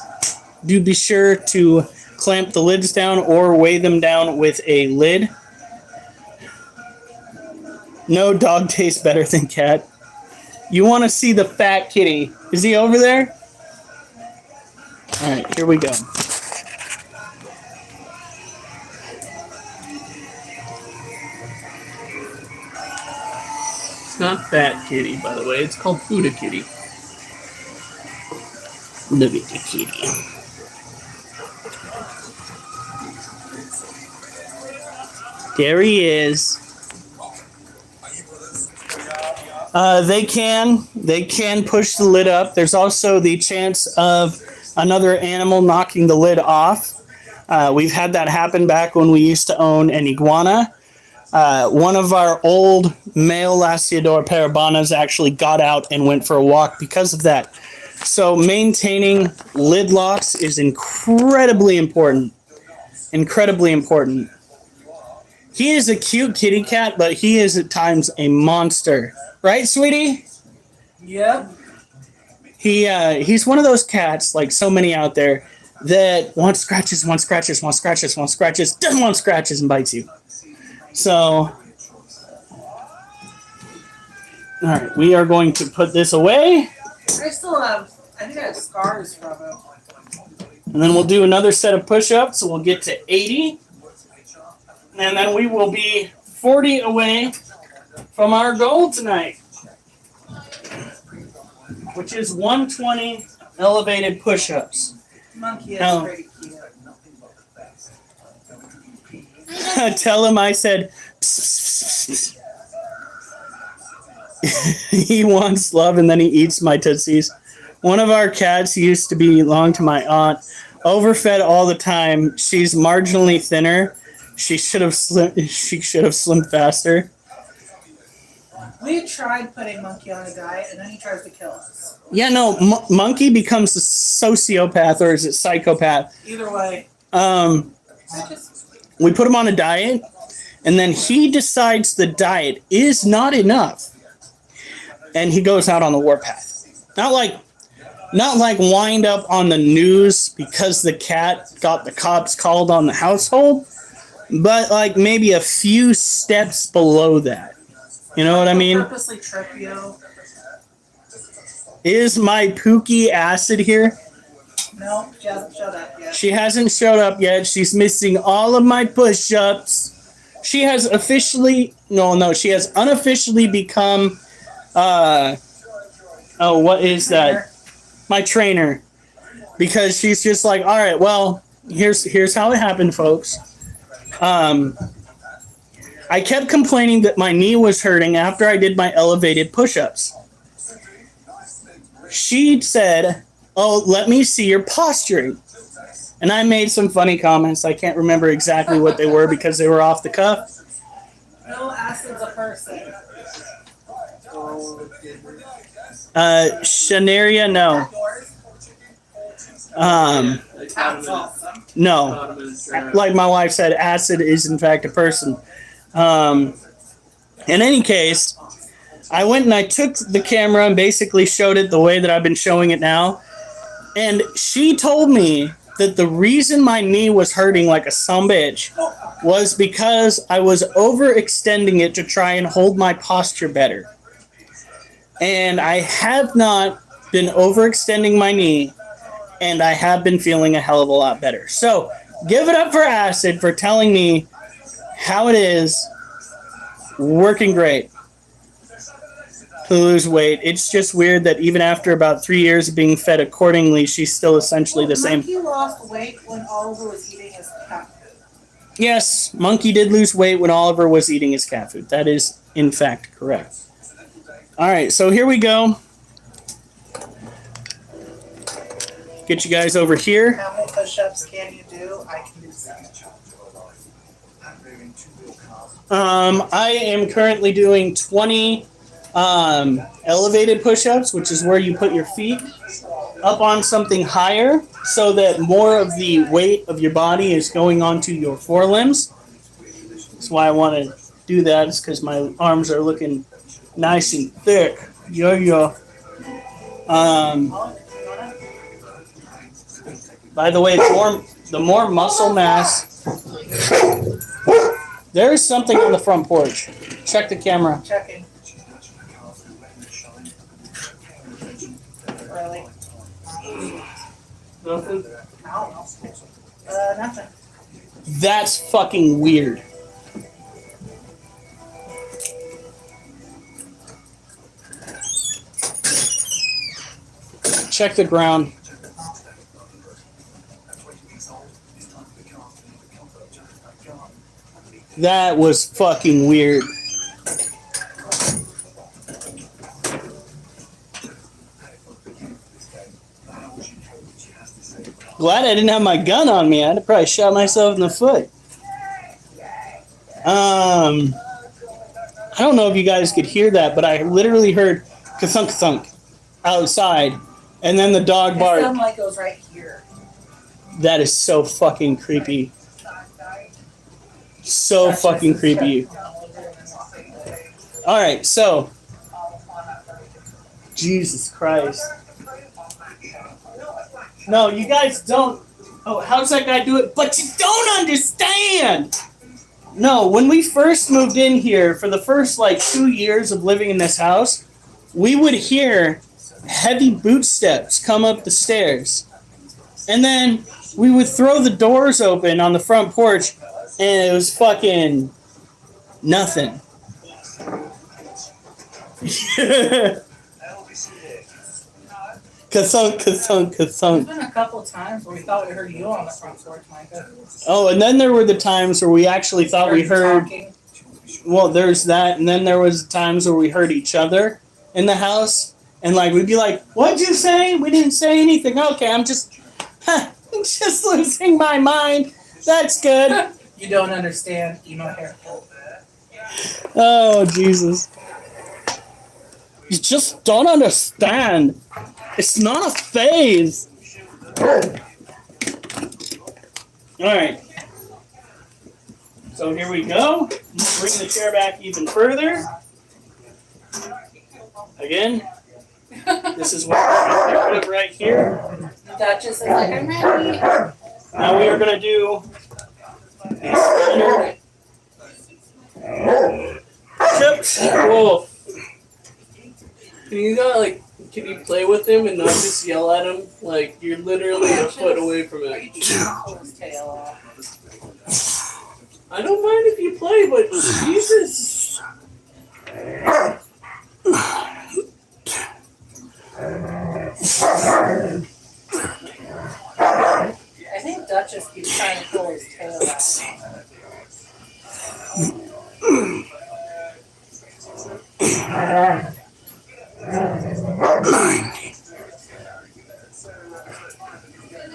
Speaker 1: do be sure to clamp the lids down or weigh them down with a lid. No dog tastes better than cat. You want to see the fat kitty. Is he over there? All right, here we go. It's not fat kitty, by the way. It's called Buddha kitty. Look at the kitty. There he is. They can push the lid up. There's also the chance of another animal knocking the lid off. We've had that happen back when we used to own an iguana. One of our old male Lasiador parabanas actually got out and went for a walk because of that. So maintaining lid locks is incredibly important. Incredibly important. He is a cute kitty cat, but he is at times a monster. Right, sweetie?
Speaker 2: Yep.
Speaker 1: He's one of those cats, like so many out there, that wants scratches, doesn't want scratches, and bites you. So, all right, we are going to put this away,
Speaker 2: I still have, I think I have scars from it.
Speaker 1: and then we'll do another set of push-ups, so we'll get to 80, and then we will be 40 away from our goal tonight, which is 120 elevated push-ups.
Speaker 2: Monkey is
Speaker 1: Oh.
Speaker 2: pretty cute.
Speaker 1: Tell him I said, psst, psst, psst. He wants love and then he eats my tootsies. One of our cats used to belong to my aunt. Overfed all the time. She's marginally thinner. She should have slimmed faster.
Speaker 2: We tried putting Monkey on a diet, and then he tries to kill us.
Speaker 1: Yeah, no, Monkey becomes a sociopath, or is it psychopath?
Speaker 2: Either way.
Speaker 1: I
Speaker 2: just,
Speaker 1: We put him on a diet, and then he decides the diet is not enough, and he goes out on the warpath. Not like wind up on the news because the cat got the cops called on the household, but like maybe a few steps below that. You know what I mean?
Speaker 2: Purposely trip you.
Speaker 1: Is my Pookie Acid here?
Speaker 2: No, she hasn't showed up yet.
Speaker 1: She hasn't showed up yet. She's missing all of my push-ups. She has she has unofficially become, what is that? My trainer. Because she's just like, all right, well, here's how it happened, folks. I kept complaining that my knee was hurting after I did my elevated push-ups. She said, oh, let me see your posturing. And I made some funny comments. I can't remember exactly what they were because they were off the cuff.
Speaker 2: No, Acid's a person.
Speaker 1: Shanaria, no.
Speaker 2: That's awesome.
Speaker 1: No. Like my wife said, Acid is in fact a person. In any case, I went and I took the camera and basically showed it the way that I've been showing it now. And she told me that the reason my knee was hurting like a sumbitch was because I was overextending it to try and hold my posture better. And I have not been overextending my knee, and I have been feeling a hell of a lot better. So give it up for Acid for telling me how it is. Working great to lose weight. It's just weird that even after about 3 years of being fed accordingly, she's still essentially the same.
Speaker 2: Monkey lost weight when Oliver was eating his cat food.
Speaker 1: Yes, Monkey did lose weight when Oliver was eating his cat food. That is, in fact, correct. All right, so here we go. Get you guys over here.
Speaker 2: How many push-ups can you do? I can do 7.
Speaker 1: I am currently doing 20 elevated push-ups, which is where you put your feet up on something higher so that more of the weight of your body is going onto your forelimbs. That's why I want to do that, is because my arms are looking nice and thick. Yo. By the way, the more muscle mass. There is something on the front porch. Check the camera.
Speaker 2: Checking. Really?
Speaker 3: Nothing?
Speaker 2: I don't know. Nothing.
Speaker 1: That's fucking weird. Check the ground. That was fucking weird. Glad I didn't have my gun on me. I'd have probably shot myself in the foot. I don't know if you guys could hear that, but I literally heard ka-thunk thunk outside, and then the dog
Speaker 2: It
Speaker 1: barked.
Speaker 2: sounded like it was right here.
Speaker 1: That is so fucking creepy. So fucking creepy. All right, so Jesus Christ. No, you guys don't. Oh, how's that guy do it? But you don't understand. No, when we first moved in here, for the first like 2 years of living in this house, we would hear heavy boot steps come up the stairs. And then we would throw the doors open on the front porch, and it was fucking nothing. Ka-thunk, ka-thunk, ka-thunk.
Speaker 2: There's been a couple times where we thought we heard you on the front porch, Micah.
Speaker 1: Oh, and then there were the times where we actually thought we heard.
Speaker 2: Talking.
Speaker 1: Well, there's that, and then there was times where we heard each other in the house, and like we'd be like, "What'd you say? We didn't say anything." Okay, I'm just losing my mind. That's good.
Speaker 2: You don't understand. You know hair.
Speaker 1: Oh Jesus! You just don't understand. It's not a phase. All right. So here we go. Bring the chair back even further. Again, this is what we're going to put right here.
Speaker 2: Duchess is like, I'm ready.
Speaker 1: Now we are going to do a standard chips. Whoa.
Speaker 3: Can you play with him and not just yell at him? Like, you're literally a foot away from it.
Speaker 2: Pull his tail off.
Speaker 3: I don't mind if you play, but Jesus.
Speaker 2: I think Duchess keeps trying to pull his tail off.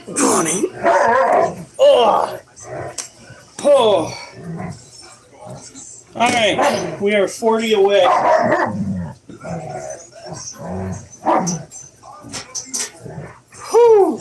Speaker 1: Bonnie. Oh. Oh. All right, we are 40 away. Whew.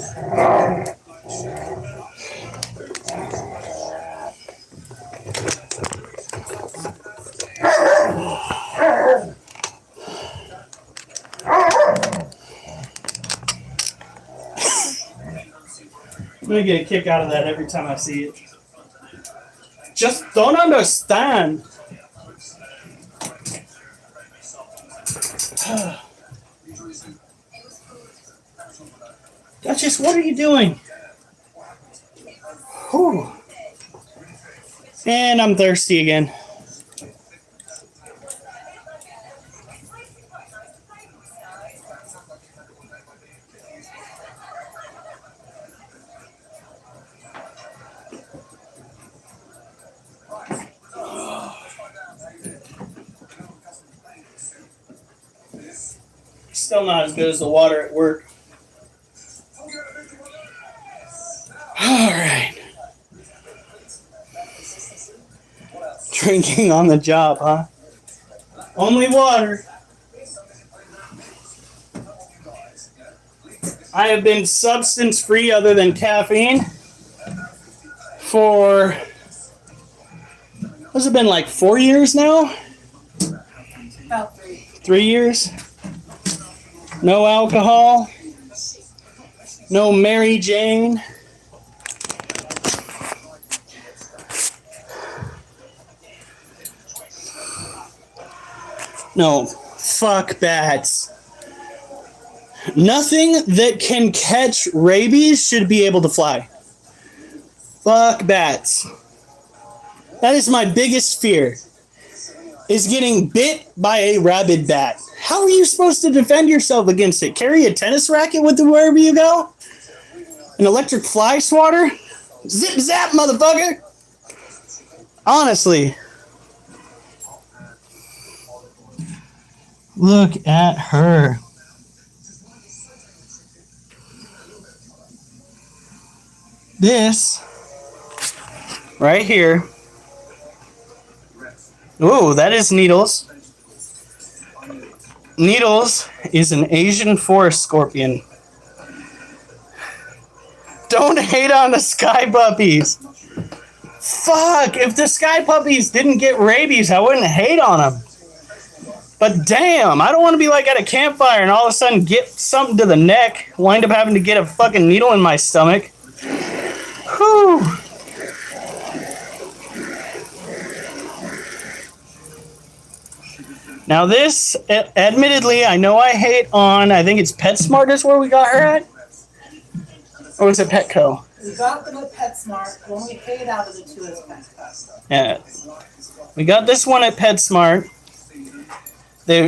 Speaker 1: I'm gonna get a kick out of that every time I see it. Just don't understand. Duchess, what are you doing? Whew. And I'm thirsty again. Still not as good as the water at work. All right. Drinking on the job, huh? Only water. I have been substance free other than caffeine for, what's it been, like 4 years now?
Speaker 2: About 3.
Speaker 1: 3 years? No alcohol. No Mary Jane. No, fuck bats. Nothing that can catch rabies should be able to fly. Fuck bats. That is my biggest fear, is getting bit by a rabid bat. How are you supposed to defend yourself against it? Carry a tennis racket with you wherever you go? An electric fly swatter? Zip zap, motherfucker! Honestly. Look at her. This right here. Ooh, that is Needles. Needles is an Asian forest scorpion. Don't hate on the sky puppies. Fuck, if the sky puppies didn't get rabies, I wouldn't hate on them. But damn, I don't want to be like at a campfire and all of a sudden get something to the neck, wind up having to get a fucking needle in my stomach. Whew. Now this, admittedly, I know I hate on, I think it's PetSmart is where we got her at? Or was it Petco?
Speaker 2: We got them at PetSmart. The one we paid out of the two is Petco.
Speaker 1: Yeah. We got this one at PetSmart.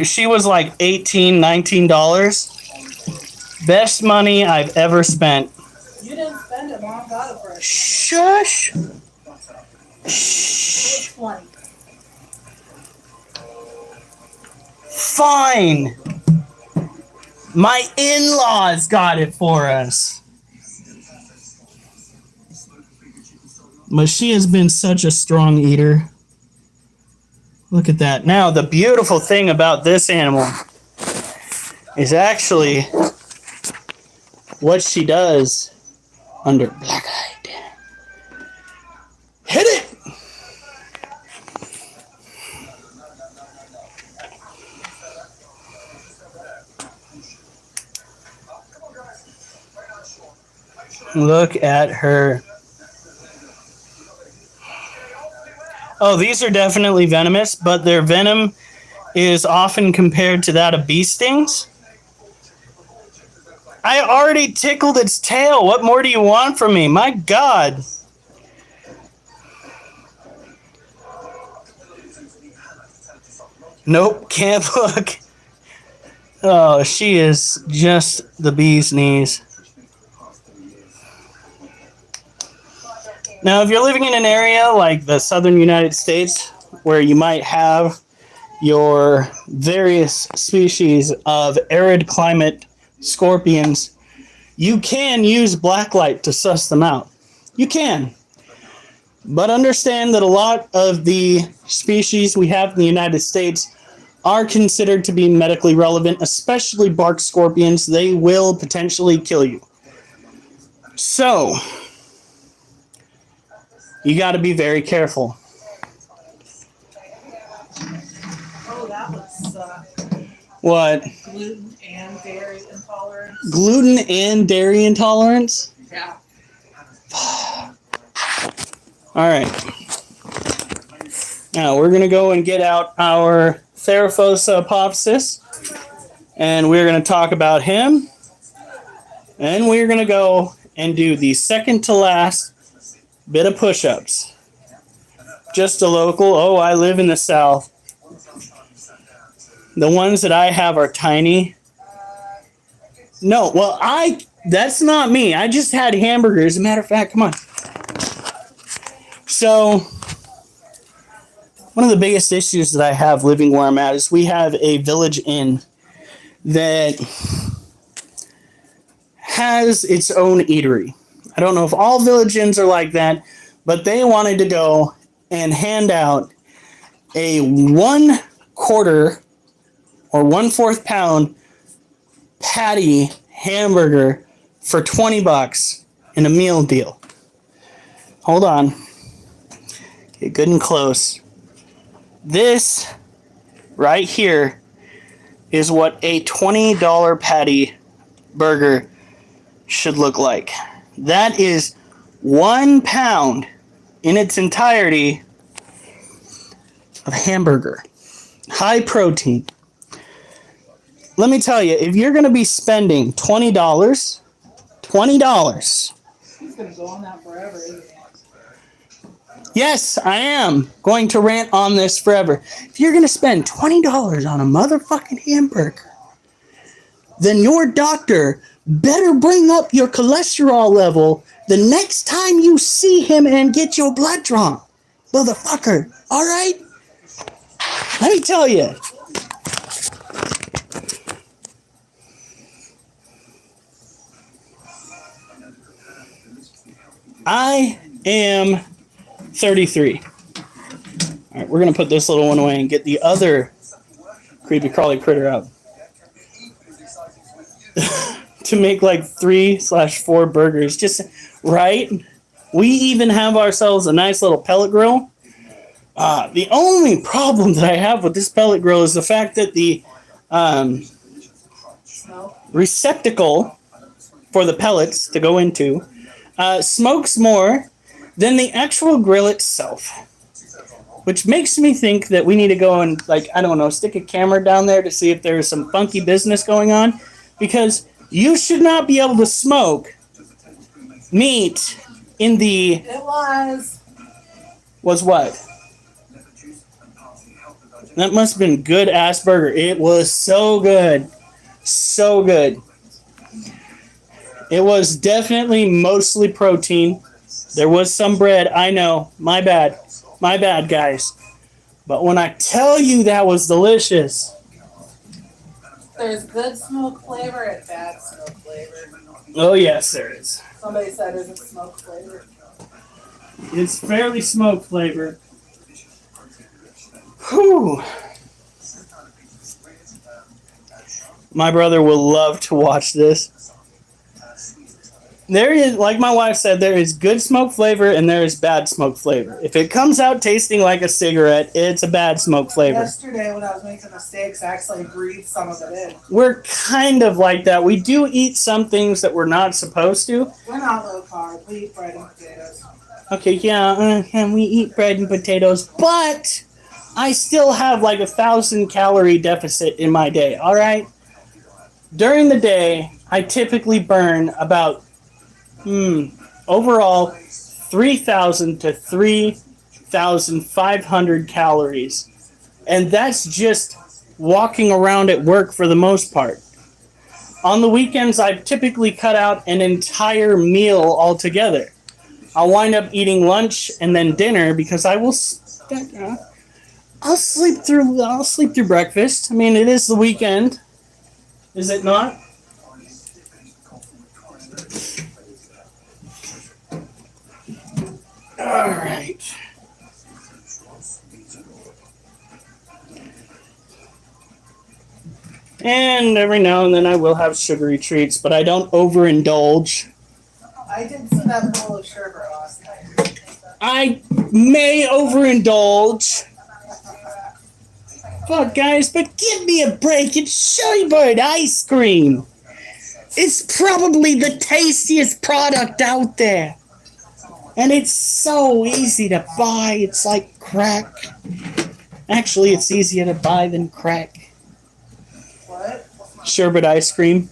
Speaker 1: She was like $18, $19. Best money I've ever spent.
Speaker 2: You didn't spend it, Mom got it for us.
Speaker 1: Shush. Shh.
Speaker 2: 20.
Speaker 1: Fine. My in-laws got it for us. But she has been such a strong eater. Look at that. Now, the beautiful thing about this animal is actually what she does under black-eyed. Hit it! Look at her. Oh, these are definitely venomous, but their venom is often compared to that of bee stings. I already tickled its tail. What more do you want from me? My God. Nope, can't look. Oh, she is just the bee's knees. Now, if you're living in an area like the southern United States, where you might have your various species of arid climate scorpions, you can use blacklight to suss them out. You can. But understand that a lot of the species we have in the United States are considered to be medically relevant, especially bark scorpions. They will potentially kill you. So you got to be very careful.
Speaker 2: Oh, that would suck.
Speaker 1: What?
Speaker 2: Gluten and dairy intolerance.
Speaker 1: Gluten and dairy intolerance?
Speaker 2: Yeah.
Speaker 1: All right. Now we're going to go and get out our Theraphosa apophysis, and we're going to talk about him. And we're going to go and do the second to last bit of push-ups. Just a local. Oh, I live in the South. The ones that I have are tiny. No, well, that's not me. I just had hamburgers. As a matter of fact, come on. So, one of the biggest issues that I have living where I'm at is we have a village inn that has its own eatery. I don't know if all village inns are like that, but they wanted to go and hand out a 1/4 or 1/4 pound patty hamburger for $20 in a meal deal. Hold on. Get good and close. This right here is what a $20 patty burger should look like. That is 1 pound in its entirety of hamburger. High protein. Let me tell you, if you're going to be spending $20,
Speaker 2: He's going to go on that forever, isn't he?
Speaker 1: yes, I am going to rant on this forever. If you're going to spend $20 on a motherfucking hamburger, then your doctor better bring up your cholesterol level the next time you see him and get your blood drawn. Motherfucker. All right? Let me tell you. I am 33. All right, we're going to put this little one away and get the other creepy crawly critter out. To make like 3/4 burgers. Just right. We even have ourselves a nice little pellet grill. The only problem that I have with this pellet grill is the fact that the receptacle for the pellets to go into smokes more than the actual grill itself. Which makes me think that we need to go and, like, I don't know, stick a camera down there to see if there's some funky business going on. Because you should not be able to smoke meat in the...
Speaker 2: It was.
Speaker 1: Was what? That must have been good ass burger. It was so good. So good. It was definitely mostly protein. There was some bread. I know. My bad. My bad, guys. But when I tell you that was delicious.
Speaker 2: There's good smoke flavor and bad smoke flavor.
Speaker 1: Oh, yes, there is.
Speaker 2: Somebody said it's smoke flavor.
Speaker 1: It's fairly smoke flavor. Whew. My brother will love to watch this. There is, like my wife said, there is good smoke flavor and there is bad smoke flavor. If it comes out tasting like a cigarette, it's a bad smoke flavor.
Speaker 2: Yesterday when I was making the steaks, I actually breathed some of it in.
Speaker 1: We're kind of like that. We do eat some things that we're not supposed to.
Speaker 2: We're not low carb. We eat bread and potatoes.
Speaker 1: Okay, yeah, and we eat bread and potatoes, but I still have like 1,000 calorie deficit in my day, all right? During the day, I typically burn about overall 3,000 to 3,500 calories. And that's just walking around at work for the most part. On the weekends, I typically cut out an entire meal altogether. I'll wind up eating lunch and then dinner because I'll sleep through breakfast. I mean, it is the weekend. Is it not? All right. And every now and then I will have sugary treats, but I don't overindulge.
Speaker 2: I did some that bowl of sherbet last night.
Speaker 1: I may overindulge. Fuck, guys, but give me a break. It's Shellybird ice cream. It's probably the tastiest product out there. And it's so easy to buy. It's like crack. Actually, it's easier to buy than crack.
Speaker 2: What?
Speaker 1: Sherbet ice cream.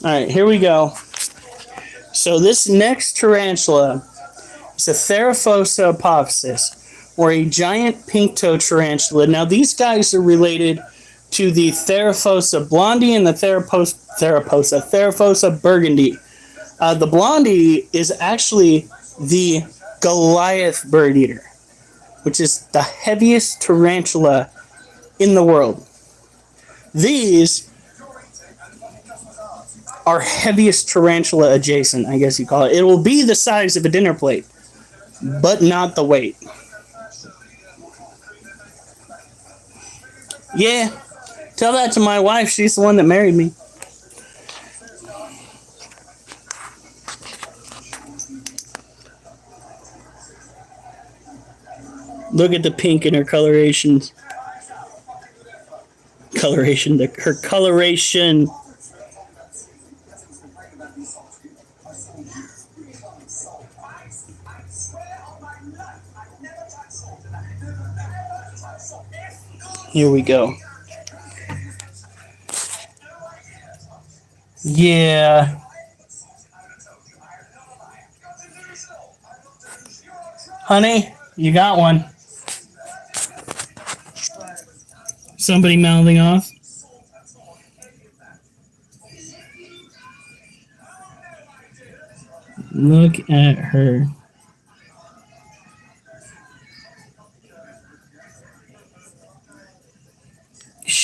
Speaker 1: Alright, here we go. So this next tarantula is a Theraphosa apophysis, or a giant pink-toed tarantula. Now these guys are related to the Theraphosa blondie and the Theraphosa burgundy. The blondie is actually the Goliath bird eater, which is the heaviest tarantula in the world. These are heaviest tarantula adjacent, I guess you call it. It will be the size of a dinner plate, but not the weight. Yeah, tell that to my wife. She's the one that married me. Look at the pink in her coloration. Her coloration. Here we go. Yeah. Honey, you got one. Somebody mouthing off. Look at her.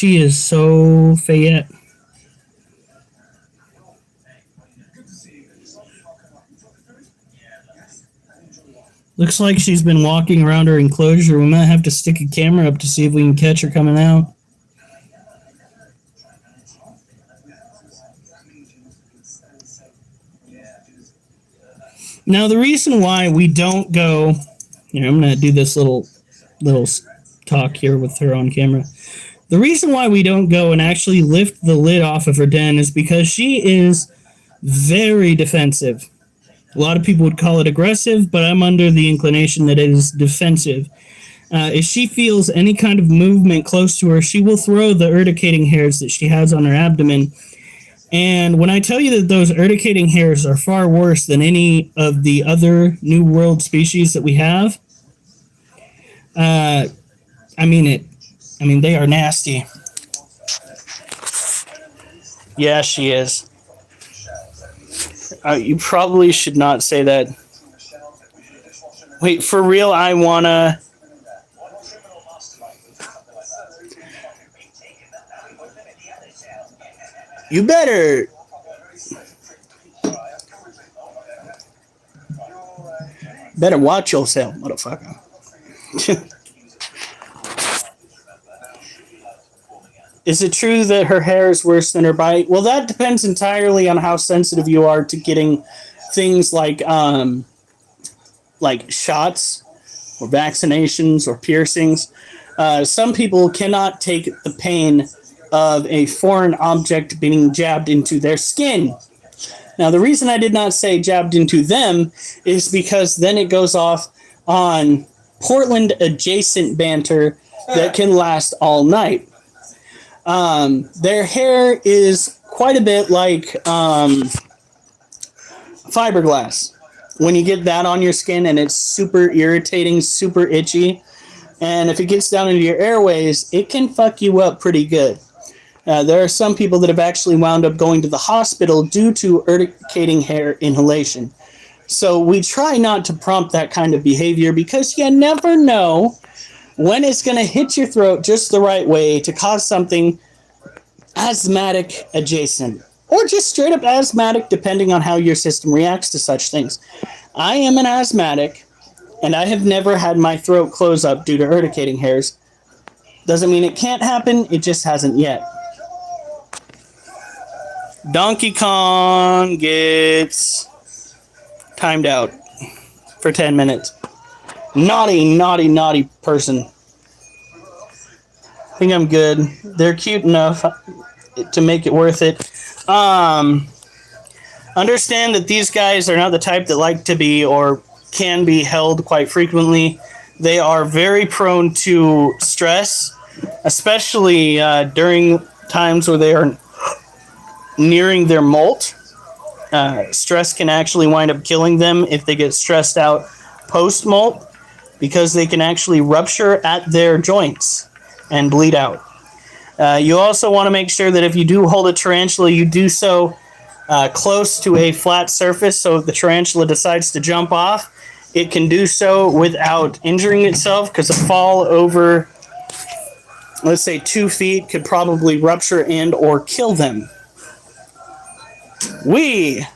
Speaker 1: She is so fat. Looks like she's been walking around her enclosure. We might have to stick a camera up to see if we can catch her coming out. Now, the reason why we don't go... Here, I'm going to do this little talk here with her on camera. The reason why we don't go and actually lift the lid off of her den is because she is very defensive. A lot of people would call it aggressive, but I'm under the inclination that it is defensive. If she feels any kind of movement close to her, she will throw the urticating hairs that she has on her abdomen. And when I tell you that those urticating hairs are far worse than any of the other New World species that we have, I mean, they are nasty. Yeah, she is. You probably should not say that. Wait, for real, I wanna... You better... Better watch yourself, motherfucker. Is it true that her hair is worse than her bite? Well, that depends entirely on how sensitive you are to getting things like shots or vaccinations or piercings. Some people cannot take the pain of a foreign object being jabbed into their skin. Now, the reason I did not say jabbed into them is because then it goes off on Portland-adjacent banter that can last all night. Their hair is quite a bit like fiberglass. When you get that on your skin and it's super irritating, super itchy, and if it gets down into your airways, it can fuck you up pretty good. There are some people that have actually wound up going to the hospital due to urticating hair inhalation. So we try not to prompt that kind of behavior because you never know when it's going to hit your throat just the right way to cause something asthmatic adjacent. Or just straight up asthmatic, depending on how your system reacts to such things. I am an asthmatic, and I have never had my throat close up due to urticating hairs. Doesn't mean it can't happen, it just hasn't yet. Donkey Kong gets timed out for 10 minutes. Naughty, naughty, naughty person. I think I'm good. They're cute enough to make it worth it. Understand that these guys are not the type that like to be or can be held quite frequently. They are very prone to stress, especially during times where they are nearing their molt. Stress can actually wind up killing them if they get stressed out post-molt, because they can actually rupture at their joints and bleed out. You also want to make sure that if you do hold a tarantula, you do so close to a flat surface, so if the tarantula decides to jump off, it can do so without injuring itself, because a fall over, let's say, 2 feet could probably rupture and or kill them. We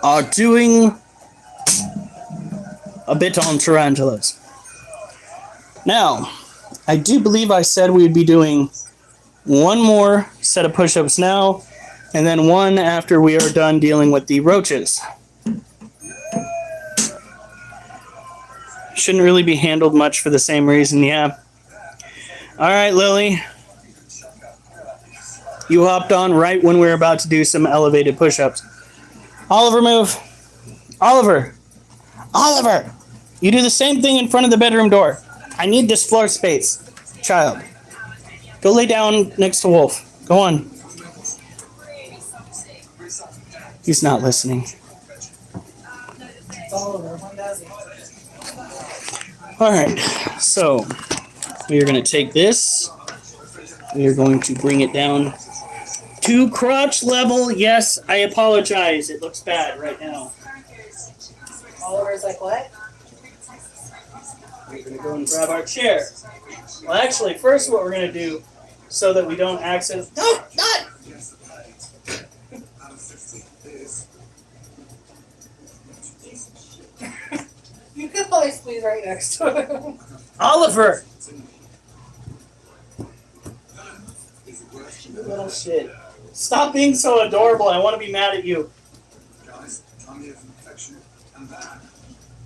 Speaker 1: are doing a bit on tarantulas. Now, I do believe I said we'd be doing one more set of push-ups now, and then one after we are done dealing with the roaches. Shouldn't really be handled much for the same reason, yeah. Alright, Lily. You hopped on right when we were about to do some elevated push-ups. Oliver, move. Oliver. Oliver! You do the same thing in front of the bedroom door. I need this floor space. Child. Go lay down next to Wolf. Go on. He's not listening. Alright, so we are going to take this. We are going to bring it down to crotch level. Yes, I apologize. It looks bad right now.
Speaker 2: Oliver's like, what?
Speaker 1: We're going to go and grab our chair. Well, actually, first what we're going to do is so that we don't accidentally. No, not.
Speaker 2: You could always squeeze right next to him.
Speaker 1: Oliver. You little shit. Stop being so adorable. I want to be mad at you.
Speaker 4: Guys, I'm here for affection and that.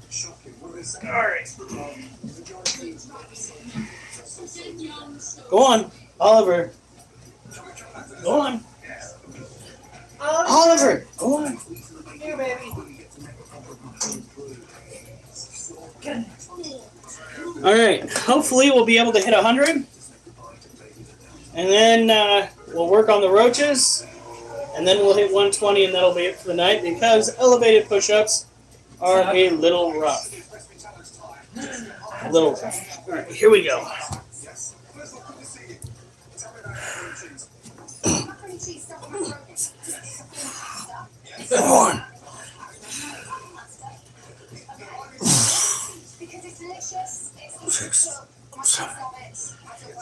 Speaker 4: Shocking. What are they saying?
Speaker 1: All right. Go on, Oliver. Go on. Oliver, go on.
Speaker 2: Here, baby.
Speaker 1: All right. Hopefully, we'll be able to hit 100. And then we'll work on the roaches. And then we'll hit 120, and that'll be it for the night because elevated push-ups are a little rough. A little rough. All right, here we go. Come on. Six, seven, 15, 16,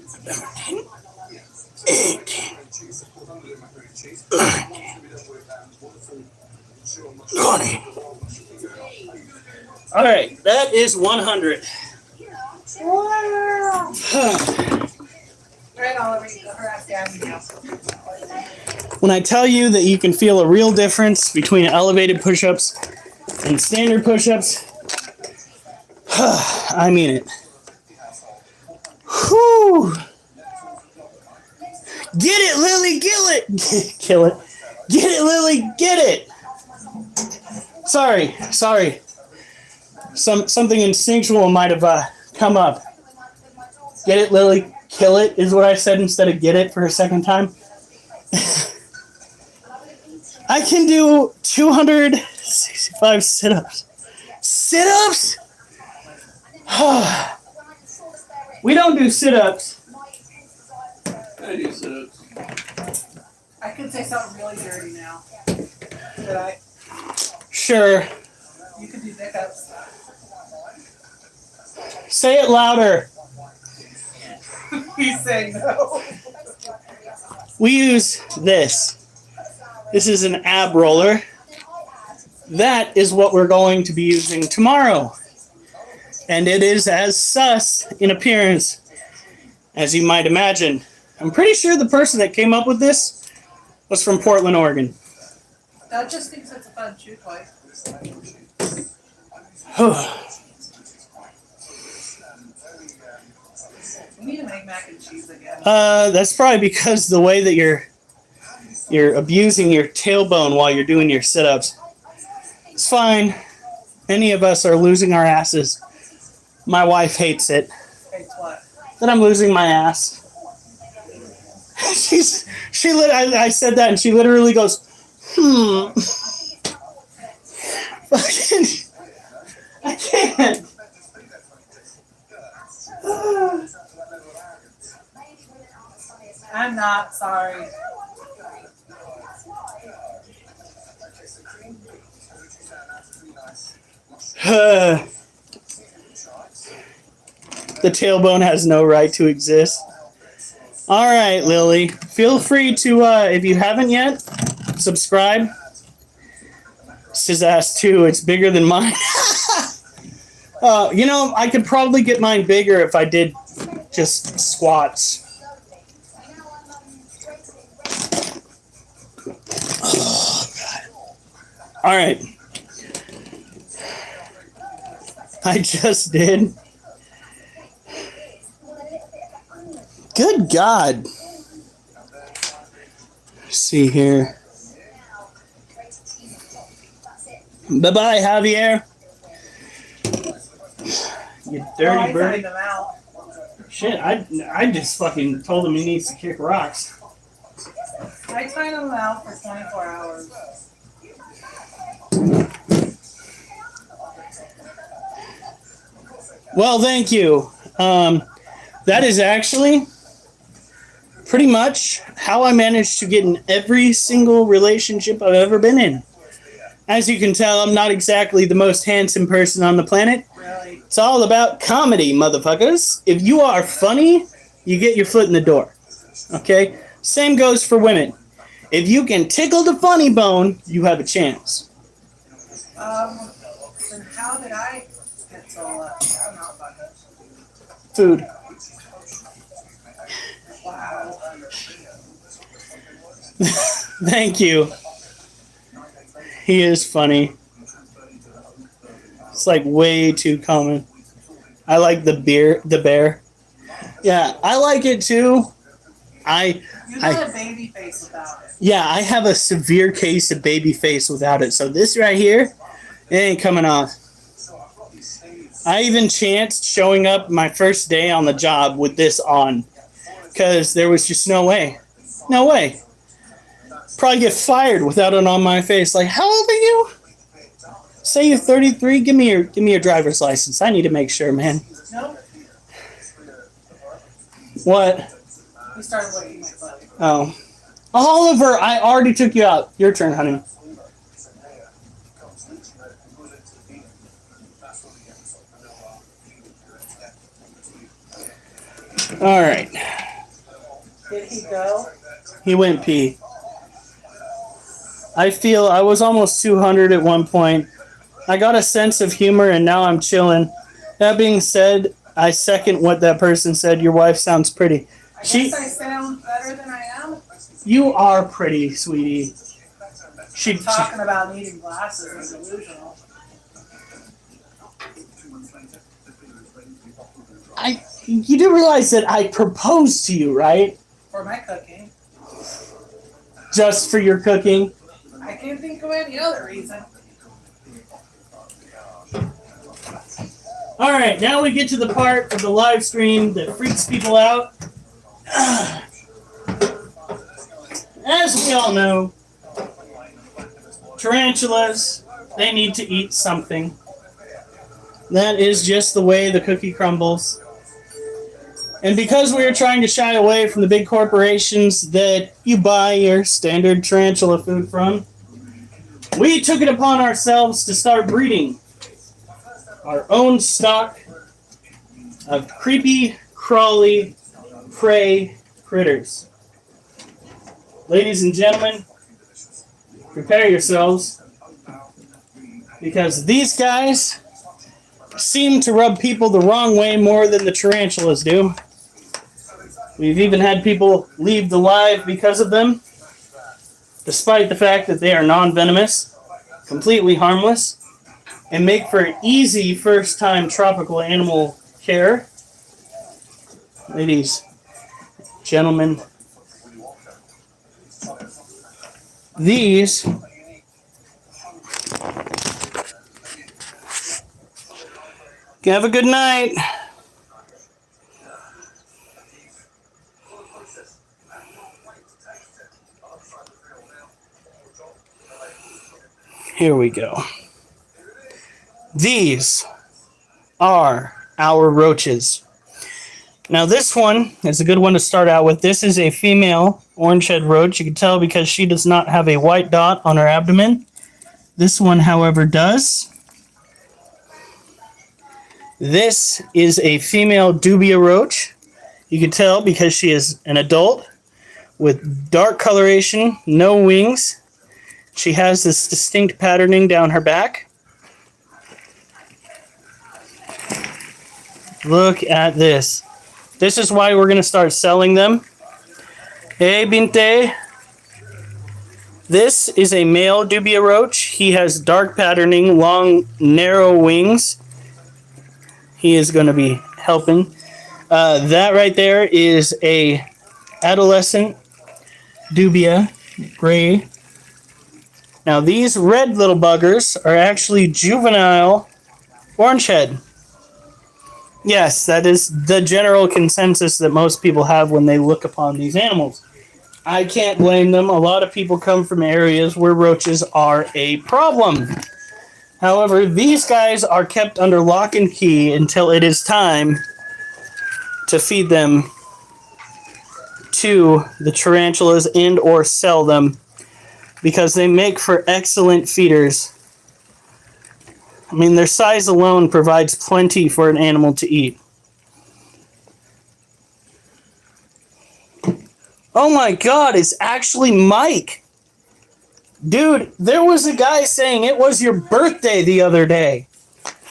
Speaker 1: 17, 18, 20. All right, that is 100.
Speaker 2: Wow. Right, Oliver, you go her ass down now.
Speaker 1: When I tell you that you can feel a real difference between elevated push-ups and standard push-ups, I mean it. Whew. Get it, Lily, kill it. Kill it. Get it, Lily, get it. Sorry. Something instinctual might have come up. Get it, Lily, kill it is what I said instead of get it for a second time. I can do 265 sit-ups. Sit-ups? We don't do sit-ups.
Speaker 3: I do sit-ups.
Speaker 2: I could say something really dirty now. Could I?
Speaker 1: Sure.
Speaker 2: You could do dick-ups.
Speaker 1: Say it louder.
Speaker 2: He's saying no.
Speaker 1: We use this. This is an ab roller. That is what we're going to be using tomorrow. And it is as sus in appearance as you might imagine. I'm pretty sure the person that came up with this was from Portland, Oregon.
Speaker 2: That just thinks it's a fun chew toy. We need to make mac and cheese again.
Speaker 1: That's probably because the way that you're abusing your tailbone while you're doing your sit-ups. It's fine. Any of us are losing our asses. My wife hates it.
Speaker 2: Hates what?
Speaker 1: That I'm losing my ass. I said that and she literally goes, Fucking, I can't.
Speaker 2: I'm not sorry.
Speaker 1: The tailbone has no right to exist. All right, Lily. Feel free to, if you haven't yet, subscribe. It's his ass too. It's bigger than mine. I could probably get mine bigger if I did just squats. Oh, God. All right. I just did. Good God. Let's see here. Bye-bye, Javier. You dirty bird.
Speaker 2: Them out.
Speaker 1: Shit, I just fucking told him he needs to kick rocks.
Speaker 2: I time them out for 24 hours.
Speaker 1: Well, thank you. That is actually pretty much how I managed to get in every single relationship I've ever been in. As you can tell, I'm not exactly the most handsome person on the planet.
Speaker 2: Really?
Speaker 1: It's all about comedy, motherfuckers. If you are funny, you get your foot in the door. Okay? Same goes for women. If you can tickle the funny bone, you have a chance.
Speaker 2: Then how did I get so lucky? I'm not funny.
Speaker 1: Food.
Speaker 2: Wow.
Speaker 1: Thank you. He is funny. It's like way too common. I like the bear. Yeah, I like it too.
Speaker 2: You got a baby face without it.
Speaker 1: Yeah, I have a severe case of baby face without it. So this right here, it ain't coming off. I even chanced showing up my first day on the job with this on. Because there was just no way. No way. Probably get fired without it on my face. Like, how old are you? Say you're 33. Give me your driver's license. I need to make sure, man.
Speaker 2: Nope.
Speaker 1: What?
Speaker 2: We started looking at my butt.
Speaker 1: Oh. Oliver, I already took you out. Your turn, honey. All right.
Speaker 2: Did he go?
Speaker 1: He went pee. I feel I was almost 200 at one point. I got a sense of humor and now I'm chilling. That being said, I second what that person said. Your wife sounds pretty.
Speaker 2: I guess I sound better than I am.
Speaker 1: You are pretty, sweetie.
Speaker 2: Talking about needing glasses is delusional.
Speaker 1: You do realize that I proposed to you, right?
Speaker 2: For my cooking.
Speaker 1: Just for your cooking.
Speaker 2: I can't think of any other reason.
Speaker 1: All right, now we get to the part of the live stream that freaks people out. As we all know, tarantulas, they need to eat something. That is just the way the cookie crumbles. And because we are trying to shy away from the big corporations that you buy your standard tarantula food from, we took it upon ourselves to start breeding our own stock of creepy, crawly, prey critters. Ladies and gentlemen, prepare yourselves, because these guys seem to rub people the wrong way more than the tarantulas do. We've even had people leave the live because of them, despite the fact that they are non-venomous, completely harmless, and make for an easy first-time tropical animal care. Ladies, gentlemen, these have a good night. Here we go. These are our roaches. Now this one is a good one to start out with. This is a female orange-head roach. You can tell because she does not have a white dot on her abdomen. This one, however, does. This is a female dubia roach. You can tell because she is an adult with dark coloration, no wings. She has this distinct patterning down her back. Look at this. This is why we're going to start selling them. Hey, Binte. This is a male dubia roach. He has dark patterning, long, narrow wings. He is going to be helping. That right there is a adolescent dubia, gray. Now these red little buggers are actually juvenile orangehead. Yes, that is the general consensus that most people have when they look upon these animals. I can't blame them. A lot of people come from areas where roaches are a problem. However, these guys are kept under lock and key until it is time to feed them to the tarantulas and or sell them, because they make for excellent feeders I mean, their size alone provides plenty for an animal to eat. Oh my god, it's actually Mike. Dude, there was a guy saying it was your birthday the other day.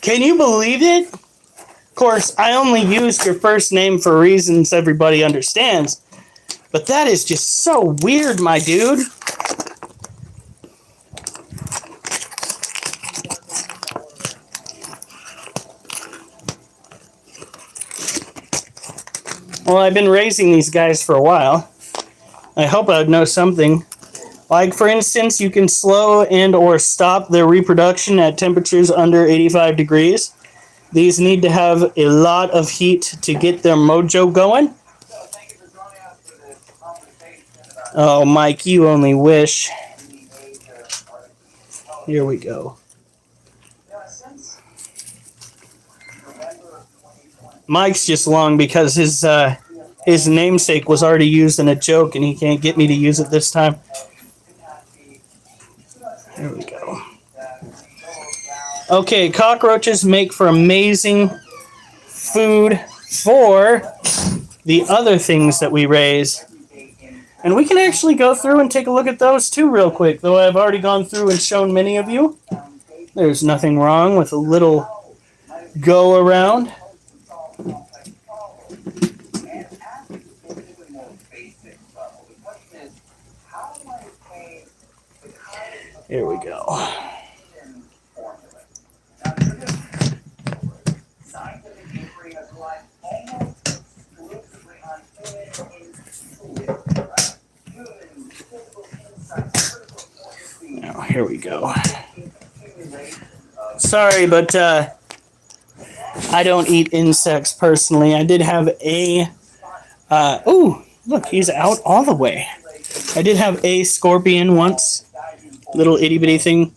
Speaker 1: Can you believe it? Of course, I only used your first name for reasons everybody understands. But that is just so weird, my dude. Well, I've been raising these guys for a while. I hope I'd know something. Like, for instance, you can slow and or stop their reproduction at temperatures under 85 degrees. These need to have a lot of heat to get their mojo going. Oh, Mike, you only wish. Here we go. Mike's just long because his namesake was already used in a joke, and he can't get me to use it this time. There we go. Okay, cockroaches make for amazing food for the other things that we raise. And we can actually go through and take a look at those too real quick, though I've already gone through and shown many of you. There's nothing wrong with a little go around. Here we go. Now, here we go. Sorry, but I don't eat insects personally. I did have a... oh, look, he's out all the way. I did have a scorpion once. Little itty-bitty thing.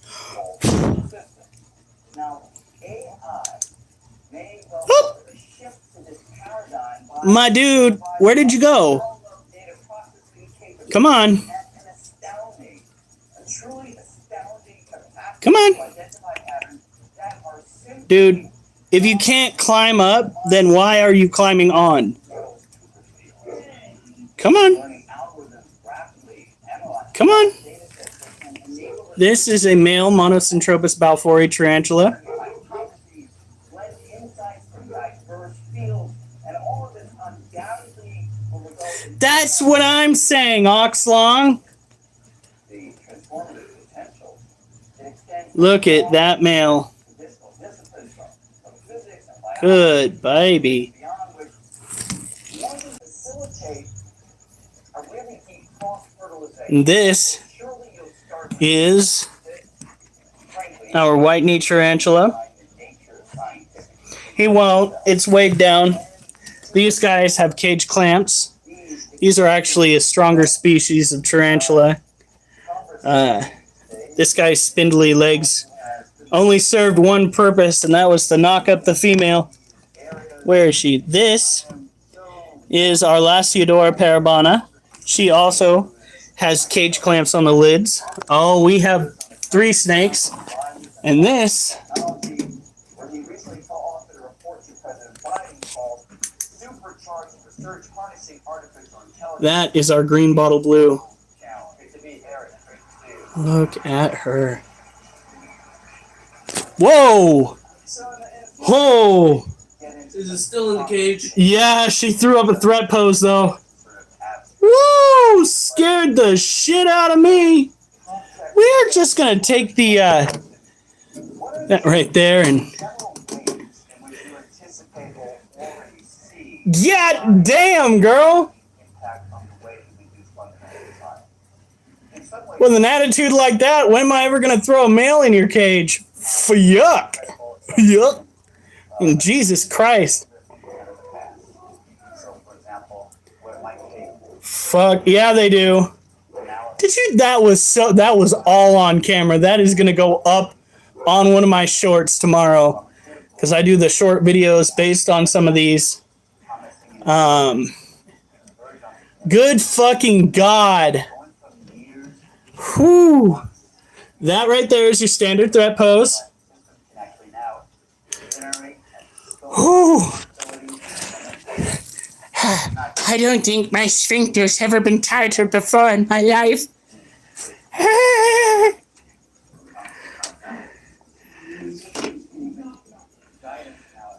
Speaker 1: Oh! My dude, where did you go? Come on. Come on. Dude, if you can't climb up, then why are you climbing on? Come on. Come on. This is a male Monocentropus balfouri tarantula. That's what I'm saying, Oxlong. Look at that male. Good baby. And this is our white knee tarantula. He won't. It's weighed down. These guys have cage clamps. These are actually a stronger species of tarantula. This guy's spindly legs only served one purpose, and that was to knock up the female. Where is she? This is our Lasiodora parabana. She also has cage clamps on the lids. Oh, we have 3 snakes. And this that is our green bottle blue. Look at her. Whoa! Whoa!
Speaker 3: Is it still in the cage?
Speaker 1: Yeah, she threw up a threat pose though. Woo! Scared the shit out of me. We're just gonna take the that right there and yeah, damn girl. With an attitude like that, when am I ever gonna throw a male in your cage? Yuck. Yuck. And Jesus Christ. Fuck yeah, they do. Did you? That was all on camera. That is gonna go up on one of my shorts tomorrow, because I do the short videos based on some of these. Good fucking God. Whew. That right there is your standard threat pose. Whew. I don't think my sphincter's ever been tighter before in my life.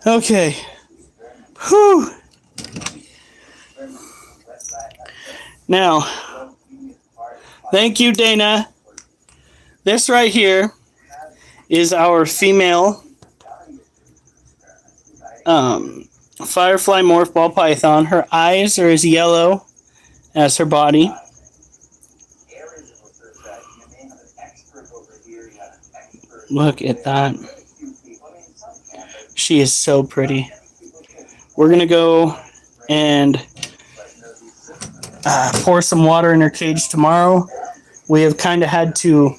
Speaker 1: Okay. Whew. Now, thank you, Dana. This right here is our female firefly morph ball python. Her eyes are as yellow as her body. Look at that. She is so pretty. We're going to go and pour some water in her cage tomorrow. We have kind of had to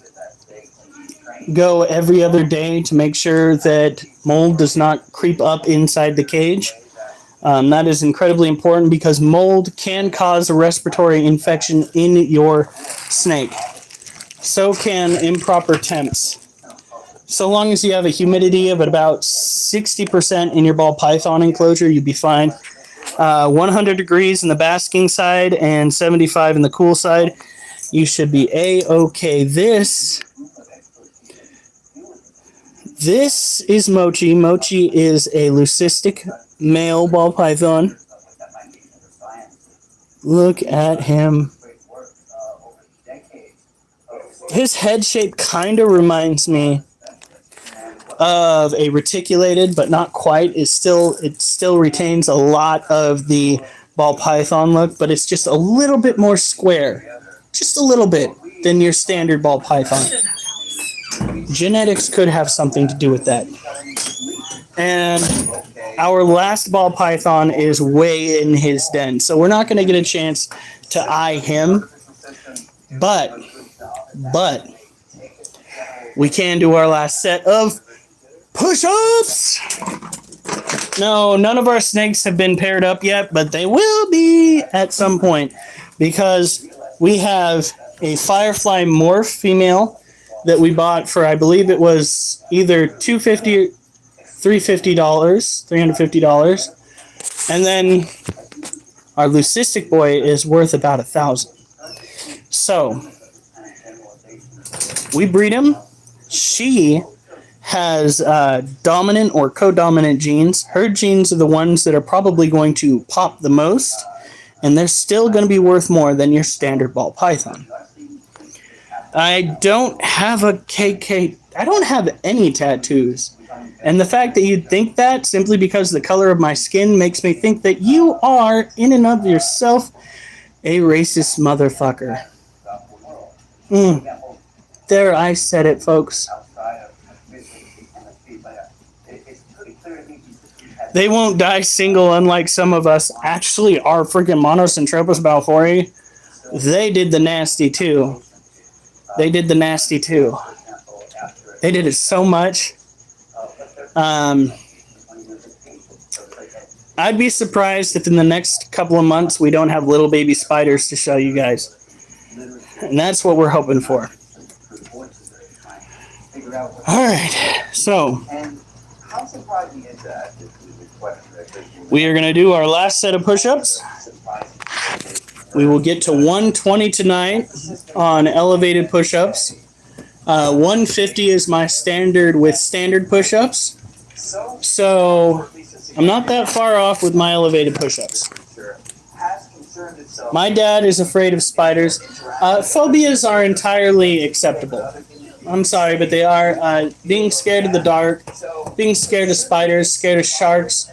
Speaker 1: go every other day to make sure that mold does not creep up inside the cage. That is incredibly important because mold can cause a respiratory infection in your snake. So can improper temps. So long as you have a humidity of about 60% in your ball python enclosure, you'd be fine. 100 degrees in the basking side and 75 in the cool side, you should be A-okay. This is Mochi. Mochi is a leucistic male ball python. Look at him. His head shape kind of reminds me of a reticulated, but not quite. It still retains a lot of the ball python look, but it's just a little bit more square, just a little bit, than your standard ball python. Genetics could have something to do with that. And our last ball python is way in his den, so we're not going to get a chance to eye him, but we can do our last set of push-ups. No, none of our snakes have been paired up yet, but they will be at some point because we have a firefly morph female that we bought for, I believe it was either $250, $350, and then our leucistic boy is worth about $1,000. So we breed him. She has dominant or codominant genes. Her genes are the ones that are probably going to pop the most, and they're still going to be worth more than your standard ball python. I don't have a KK. I don't have any tattoos. And the fact that you'd think that simply because the color of my skin makes me think that you are, in and of yourself, a racist motherfucker. There, I said it, folks. They won't die single, unlike some of us. Actually, our freaking Monocentropas balfouri, they did the nasty too. They did the nasty too. They did it so much. I'd be surprised if in the next couple of months we don't have little baby spiders to show you guys. And that's what we're hoping for. Alright, so we are going to do our last set of push-ups. We will get to 120 tonight on elevated push-ups. 150 is my standard with standard push-ups. So I'm not that far off with my elevated push-ups. My dad is afraid of spiders. Phobias are entirely acceptable. I'm sorry, but they are. Being scared of the dark, being scared of spiders, scared of sharks,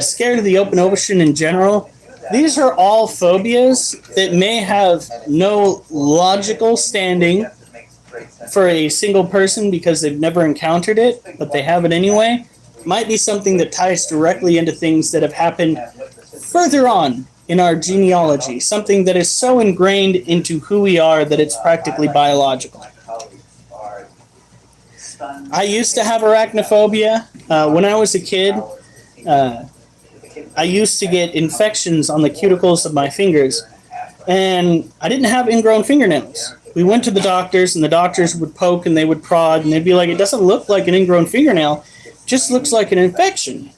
Speaker 1: scared of the open ocean in general. These are all phobias that may have no logical standing for a single person because they've never encountered it, but they have it anyway. Might be something that ties directly into things that have happened further on in our genealogy, something that is so ingrained into who we are that it's practically biological. I used to have arachnophobia. When I was a kid, I used to get infections on the cuticles of my fingers, and I didn't have ingrown fingernails. We went to the doctors, and the doctors would poke and they would prod, and they'd be like, it doesn't look like an ingrown fingernail, it just looks like an infection.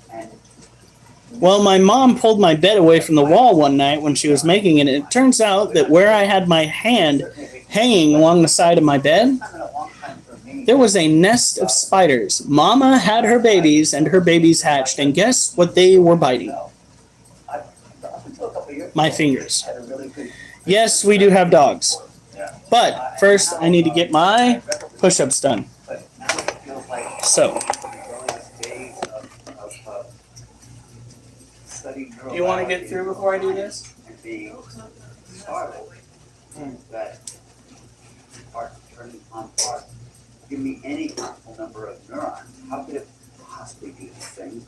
Speaker 1: Well, my mom pulled my bed away from the wall one night when she was making it. And it turns out that where I had my hand hanging along the side of my bed, there was a nest of spiders. Mama had her babies, and her babies hatched. And guess what they were biting? My fingers. Yes, we do have dogs. But first, I need to get my push-ups done. So, do you want to get through before I do this?
Speaker 5: That are turning on parts. Give me any possible number of neurons. How could it possibly do these things?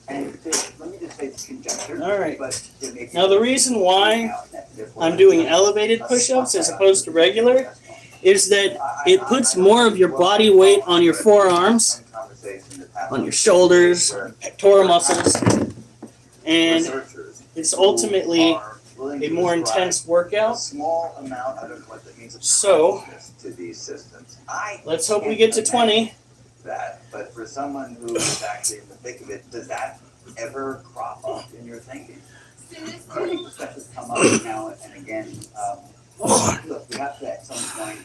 Speaker 5: And let me just say it's conjecture.
Speaker 1: All right.
Speaker 5: But
Speaker 1: Now, the reason why I'm doing elevated push-ups as opposed to regular is that it puts more of your body weight on your forearms, on your shoulders, pectoral muscles, and it's ultimately a more intense workout.
Speaker 5: Small amount, I don't know what that means.
Speaker 1: So,
Speaker 5: to these systems.
Speaker 1: let's hope we get to 20.
Speaker 5: That, but for someone who is actually in the thick of it, does that ever crop up in your thinking? I think discussions come up now and again. Look, we have to at some point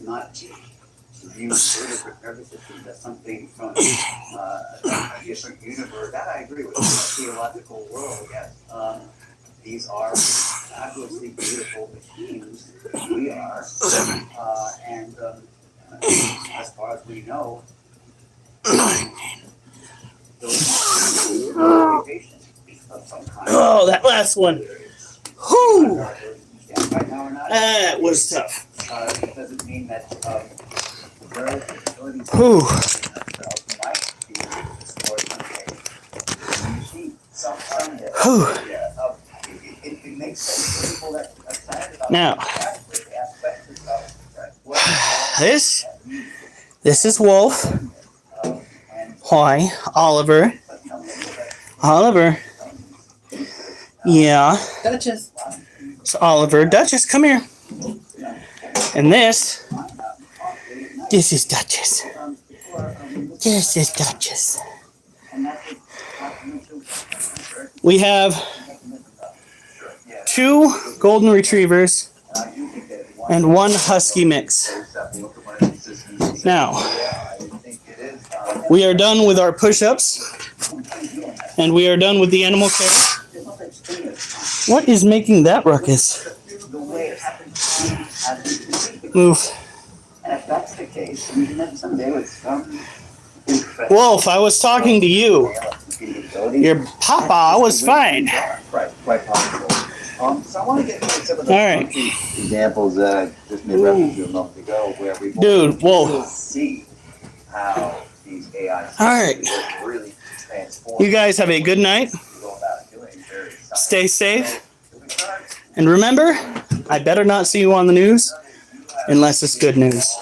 Speaker 5: not view vertebrate nervous system as something from a different universe. That I agree with. In the theological world, yes. These are fabulously beautiful machines. We are, and as far as we know, those are patient of some kind.
Speaker 1: Oh, that last one. Whew.
Speaker 5: Right now or not?
Speaker 1: That was tough.
Speaker 5: It doesn't mean that their abilities
Speaker 1: Whew.
Speaker 5: might be explored someday. Someday.
Speaker 1: Whew.
Speaker 5: It makes sense for people that are excited about
Speaker 1: Now,
Speaker 5: the aspects of
Speaker 1: this is Wolf. Hi, Oliver. Oliver. Yeah,
Speaker 2: Duchess.
Speaker 1: it's Oliver. Duchess, come here. And this is Duchess. This is Duchess. We have 2 golden retrievers and 1 husky mix. Now, we are done with our push-ups, and we are done with the animal care. What is making that ruckus? Move.
Speaker 5: And if that's the case, then someday with some
Speaker 1: Wolf, I was talking to you. Your papa was fine.
Speaker 5: Right, quite possible. So I want to get into some of the
Speaker 1: All right.
Speaker 5: examples that I just made reference to a moment ago, where we
Speaker 1: Dude, whoa.
Speaker 5: see how these AI
Speaker 1: All right.
Speaker 5: really transform.
Speaker 1: You guys have a good night.
Speaker 5: Go about doing very
Speaker 1: Stay safe. And remember, I better not see you on the news unless it's good news.